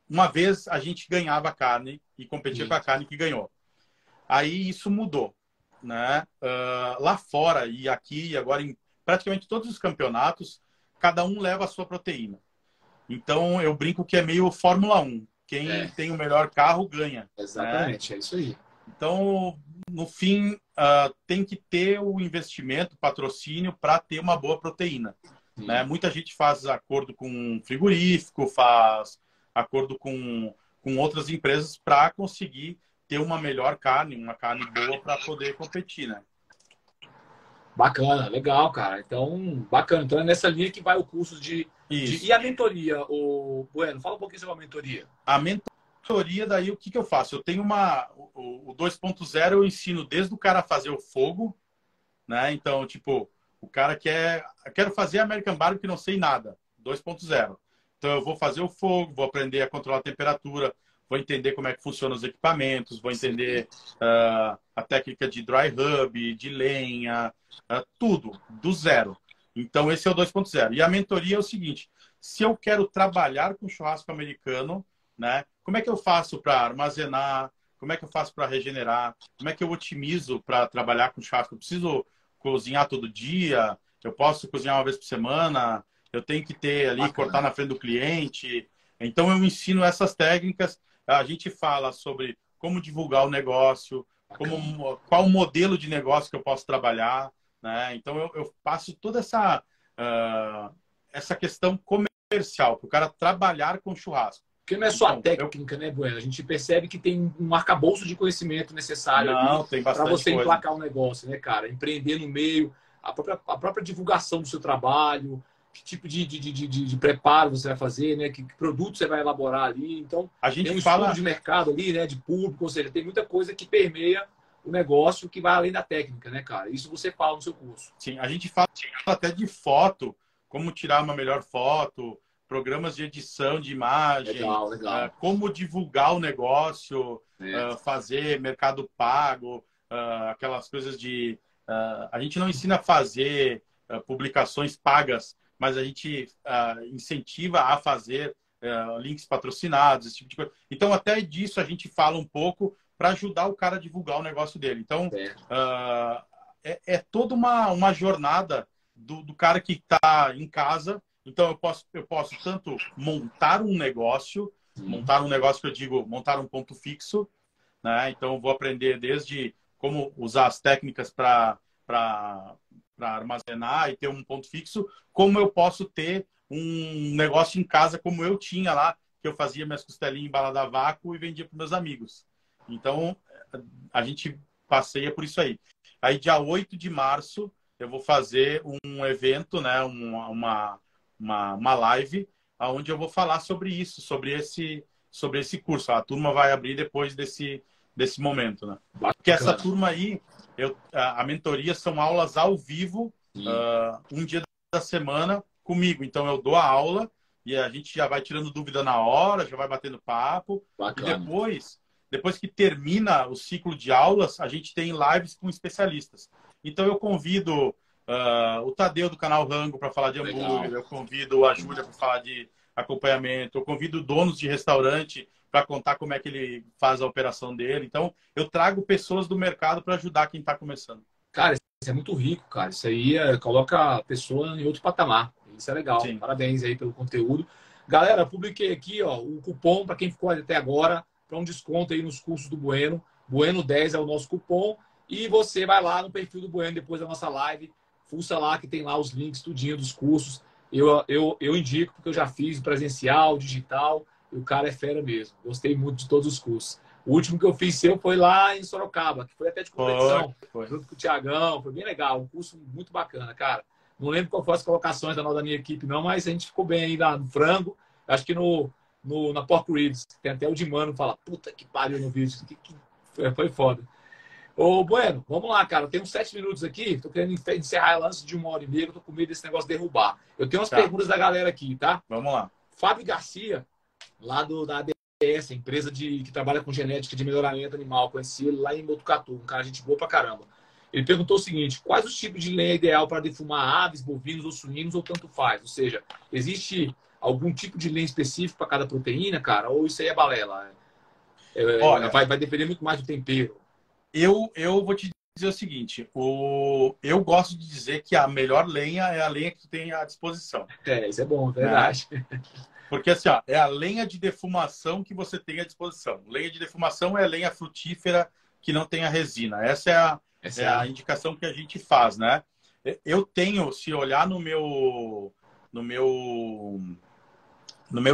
uma vez a gente ganhava carne e competia com Sim. a carne que ganhou. Aí isso mudou, né? Lá fora e aqui, e agora em praticamente todos os campeonatos, cada um leva a sua proteína. Então eu brinco que é meio Fórmula 1. Quem É, tem o melhor carro ganha, né? exatamente, é isso aí. Então, no fim, tem que ter o investimento, patrocínio para ter uma boa proteína, né? Sim. Muita gente faz acordo com frigorífico, faz acordo com outras empresas para conseguir ter uma melhor carne, uma carne boa para poder competir, né? Bacana, legal, cara. Então, bacana. Então é nessa linha que vai o curso E Isso. a mentoria, o Bueno? Fala um pouquinho sobre a mentoria. A mentoria, daí, o que eu faço? Eu tenho o 2.0 eu ensino desde o cara fazer o fogo, né? Então, tipo, o cara eu quero fazer American Barbecue que não sei nada, 2.0. Então, eu vou fazer o fogo, vou aprender a controlar a temperatura, vou entender como é que funcionam os equipamentos, vou Sim. entender a técnica de dry rub, de lenha, tudo, do zero. Então, esse é o 2.0. E a mentoria é o seguinte, se eu quero trabalhar com churrasco americano, né? Como é que eu faço para armazenar? Como é que eu faço para regenerar? Como é que eu otimizo para trabalhar com churrasco? Eu preciso cozinhar todo dia? Eu posso cozinhar uma vez por semana? Eu tenho que ter ali, cortar Bacana. na frente do cliente. Então, eu ensino essas técnicas. A gente fala sobre como divulgar o negócio, Bacana. qual o modelo de negócio que eu posso trabalhar, né? Então, eu passo toda essa questão comercial, para o cara trabalhar com churrasco. Porque não é só a Então, técnica, né, Bueno? A gente percebe que tem um arcabouço de conhecimento necessário ali não, tem para bastante você coisa. emplacar um negócio, né, cara? Empreender no meio, a própria divulgação do seu trabalho, que tipo de preparo você vai fazer, né? Que produto você vai elaborar ali. Então, A tem gente um estudo fala, de mercado ali, né? De público, ou seja, tem muita coisa que permeia o negócio que vai além da técnica, né, cara? Isso você fala no seu curso. sim, a gente fala até de foto, como tirar uma melhor foto, programas de edição de imagem, Legal, legal. como divulgar o negócio, É, fazer mercado pago, aquelas coisas de. A gente não ensina a fazer publicações pagas mas a gente incentiva a fazer links patrocinados, esse tipo de coisa. Então, até disso a gente fala um pouco para ajudar o cara a divulgar o negócio dele. Então, é toda uma jornada do cara que está em casa. Então, eu posso tanto montar um negócio que eu digo, montar um ponto fixo, né? Então, eu vou aprender desde como usar as técnicas para armazenar e ter um ponto fixo, como eu posso ter um negócio em casa como eu tinha lá, que eu fazia minhas costelinhas embaladas a vácuo e vendia para meus amigos. Então, a gente passeia por isso aí. Aí, dia 8 de março, eu vou fazer um evento, né? Uma live, onde eu vou falar sobre isso, sobre esse curso. A turma vai abrir depois desse momento, né? Porque essa turma aí, a mentoria são aulas ao vivo, um dia da semana comigo. Então, eu dou a aula e a gente já vai tirando dúvida na hora, já vai batendo papo. Bacana. E depois que termina o ciclo de aulas, a gente tem lives com especialistas. Então, eu convido o Tadeu do canal Rango para falar de hambúrguer, eu convido a Júlia para falar de acompanhamento, eu convido donos de restaurante para contar como é que ele faz a operação dele. Então, eu trago pessoas do mercado para ajudar quem está começando. Cara, isso é muito rico, cara. Isso aí coloca a pessoa em outro patamar. Isso é legal. Sim. Parabéns aí pelo conteúdo. Galera, publiquei aqui o cupom para quem ficou até agora, para um desconto aí nos cursos do Bueno. Bueno 10 é o nosso cupom. E você vai lá no perfil do Bueno depois da nossa live, fuça lá que tem lá os links, tudinho dos cursos. Eu indico, porque eu já fiz presencial, digital, e o cara é fera mesmo. Gostei muito de todos os cursos. O último que eu fiz seu foi lá em Sorocaba, que foi até de competição, junto com o Tiagão. Foi bem legal, um curso muito bacana, cara. Não lembro qual foram as colocações da minha equipe, não, mas a gente ficou bem aí no frango. Acho que na Pork Ribs, tem até o Dimano que fala, puta que pariu no vídeo. Foi foda. Ô, Bueno, vamos lá, cara. Eu tenho uns 7 minutos aqui. Tô querendo encerrar antes de 1h30. Eu tô com medo desse negócio derrubar. Eu tenho umas perguntas da galera aqui, tá? Vamos lá. Fábio Garcia, lá da ADS, empresa que trabalha com genética de melhoramento animal. Conheci ele lá em Botucatu. Um cara, gente boa pra caramba. Ele perguntou o seguinte: quais os tipos de lenha ideal para defumar aves, bovinos ou suínos, ou tanto faz? Ou seja, existe algum tipo de lenha específico para cada proteína, cara? Ou isso aí é balela? Olha, vai depender muito mais do tempero. Eu vou te dizer o seguinte: eu gosto de dizer que a melhor lenha é a lenha que tu tem à disposição. Isso é bom, verdade. Porque assim, é a lenha de defumação que você tem à disposição. Lenha de defumação é lenha frutífera que não tem a resina. Essa é a indicação que a gente faz, né? Eu tenho, se olhar no meu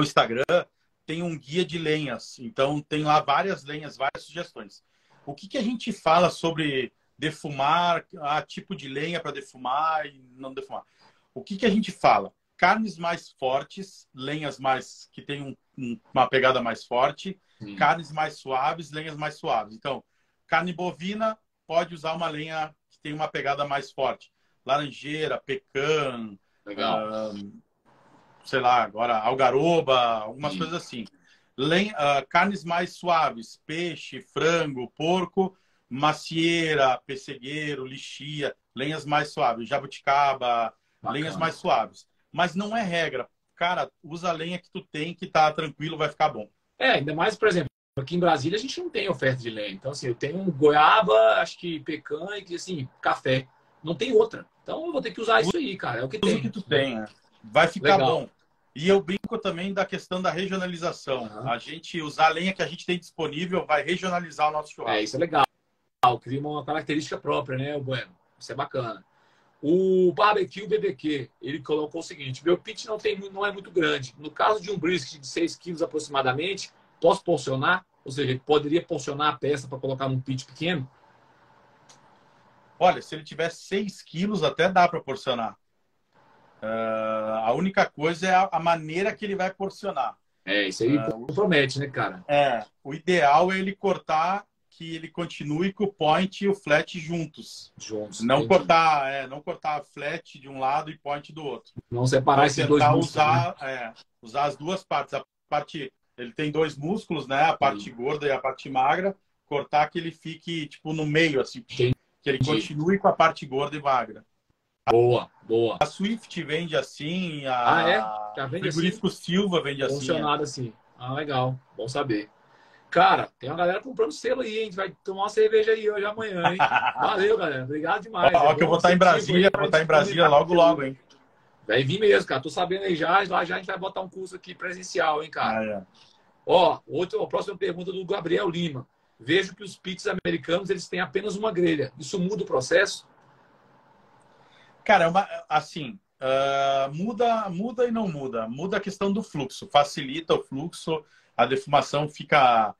Instagram, tem um guia de lenhas. Então, tem lá várias lenhas, várias sugestões. O que a gente fala sobre defumar, tipo de lenha para defumar e não defumar? O que a gente fala? Carnes mais fortes, lenhas mais que tem uma pegada mais forte, carnes mais suaves, lenhas mais suaves. Então, carne bovina pode usar uma lenha que tem uma pegada mais forte. Laranjeira, pecan, sei lá, agora algaroba, algumas coisas assim. Carnes mais suaves, peixe, frango, porco, macieira, pessegueiro, lixia, lenhas mais suaves, jabuticaba, lenhas mais suaves. Mas não é regra. Cara, usa a lenha que tu tem, que tá tranquilo, vai ficar bom. Ainda mais, por exemplo, aqui em Brasília a gente não tem oferta de lenha. Então, assim, eu tenho goiaba, acho que pecan e, assim, café. Não tem outra. Então, eu vou ter que usar isso aí, cara. É o que tem. Usa o que tu tem, né? Vai ficar bom. E eu brinco também da questão da regionalização. A gente usar a lenha que a gente tem disponível vai regionalizar o nosso churrasco. Isso é legal. Cria uma característica própria, né, o Bueno? Isso é bacana. O barbecue BBQ, ele colocou o seguinte: meu pitch não é muito grande. No caso de um brisket de 6 quilos aproximadamente, posso porcionar? Ou seja, ele poderia porcionar a peça para colocar num pitch pequeno? Olha, se ele tiver 6 quilos, até dá para porcionar. A única coisa é a maneira que ele vai porcionar. Isso aí promete, né, cara? O ideal é ele cortar, que ele continue com o point e o flat juntos. Não cortar flat de um lado e point do outro. Não separar esses dois músculos. Usar as duas partes. Ele tem 2 músculos, né? A parte gorda e a parte magra. Cortar que ele fique tipo no meio, assim. Que ele continue com a parte gorda e magra. Boa, boa. A Swift vende assim, Ah, é? a Já vende assim? Frigorífico Silva vende assim. Funcionado assim. Ah, legal. Bom saber. Cara, tem uma galera comprando selo aí, hein? A gente vai tomar uma cerveja aí hoje amanhã, hein? Valeu, galera. Obrigado demais. É Ó, que eu bom vou estar em incentivo aí Brasília, para vou a gente estar em Brasília fomentar logo, logo, conteúdo. hein? Vai vir mesmo, cara. Tô sabendo aí já. Já já a gente vai botar um curso aqui presencial, hein, cara? Ah, é. Ó, a próxima pergunta do Gabriel Lima. Vejo que os pits americanos eles têm apenas uma grelha. Isso muda o processo? Cara, assim, muda e não muda. Muda a questão do fluxo, facilita o fluxo, a defumação fica,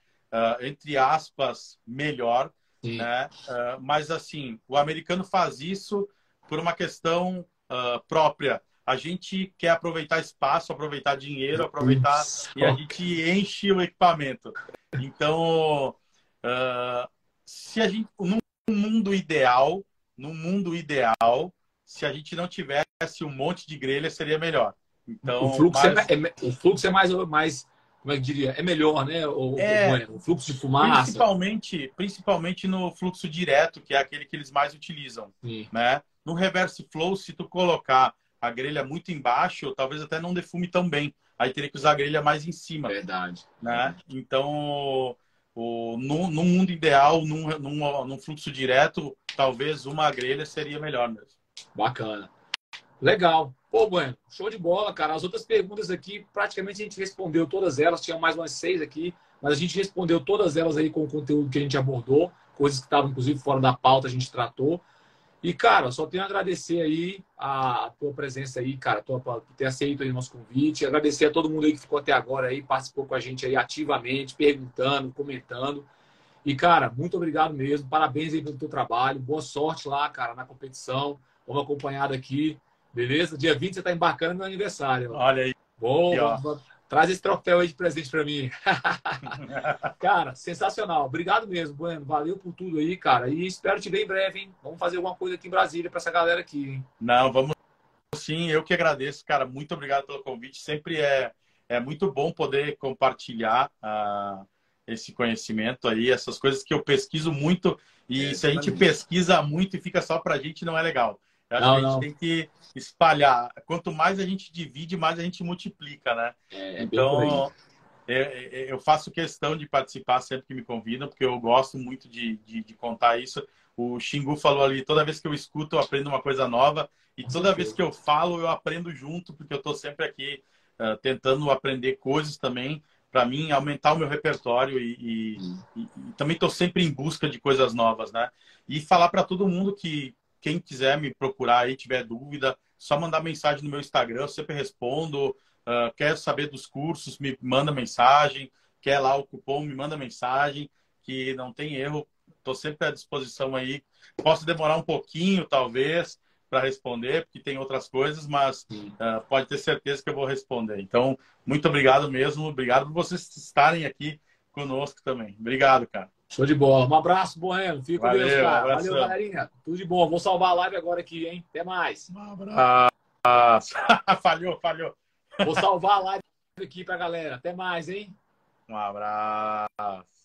entre aspas, melhor, Sim. né? Mas, assim, o americano faz isso por uma questão própria. A gente quer aproveitar espaço, aproveitar dinheiro, aproveitar e a gente enche o equipamento. Então, se a gente, num mundo ideal, se a gente não tivesse um monte de grelha, seria melhor. O Então, fluxo o fluxo é mais, como é que diria? É melhor, né? Bueno, o fluxo de fumaça. principalmente no fluxo direto, que é aquele que eles mais utilizam, Sim, né? No reverse flow, se tu colocar a grelha muito embaixo, talvez até não defume tão bem. Aí teria que usar a grelha mais em cima, verdade. né? Então, no mundo ideal, num fluxo direto, talvez uma grelha seria melhor mesmo. Bacana. Legal. Pô, Bueno, show de bola, cara. As outras perguntas aqui, praticamente a gente respondeu todas elas. Tinha mais umas 6 aqui, mas a gente respondeu todas elas aí com o conteúdo que a gente abordou. Coisas que estavam, inclusive, fora da pauta, a gente tratou. E, cara, só tenho a agradecer aí a tua presença aí, cara, por ter aceito aí o nosso convite. Agradecer a todo mundo aí que ficou até agora aí, participou com a gente aí ativamente, perguntando, comentando. E, cara, muito obrigado mesmo. Parabéns aí pelo teu trabalho. Boa sorte lá, cara, na competição. Vamos acompanhar aqui. Beleza? Dia 20 você tá embarcando no meu aniversário. Olha aí, Bom, ó. traz esse troféu aí de presente para mim. Cara, sensacional. Obrigado mesmo, Bueno. Valeu por tudo aí, cara. E espero te ver em breve, hein? Vamos fazer alguma coisa aqui em Brasília para essa galera aqui, hein? Não, vamos sim. Eu que agradeço, cara. Muito obrigado pelo convite. Sempre é muito bom poder compartilhar esse conhecimento aí, essas coisas que eu pesquiso muito. E se a gente pesquisa muito e fica só para a gente, não é legal. Eu acho que a gente tem que espalhar. Quanto mais a gente divide, mais a gente multiplica, né? Então, eu faço questão de participar sempre que me convidam, porque eu gosto muito de contar isso. O Xingu falou ali, toda vez que eu escuto, eu aprendo uma coisa nova. E toda vez que eu falo, eu aprendo junto, porque eu estou sempre aqui tentando aprender coisas também, para mim, aumentar o meu repertório e também estou sempre em busca de coisas novas, né? E falar para todo mundo que quem quiser me procurar aí, tiver dúvida, só mandar mensagem no meu Instagram, eu sempre respondo. Quer saber dos cursos, me manda mensagem. Quer lá o cupom, me manda mensagem, que não tem erro. Estou sempre à disposição aí. Posso demorar um pouquinho, talvez, para responder, porque tem outras coisas, mas pode ter certeza que eu vou responder. Então, muito obrigado mesmo. Obrigado por vocês estarem aqui conosco também. Obrigado, cara. Show de bola. Um abraço, Bueno. Fica com Deus, Valeu, um cara. abração. Valeu, galerinha. Tudo de bom. Vou salvar a live agora aqui, hein? Até mais. Um abraço. Falhou. Vou salvar a live aqui pra galera. Até mais, hein? Um abraço.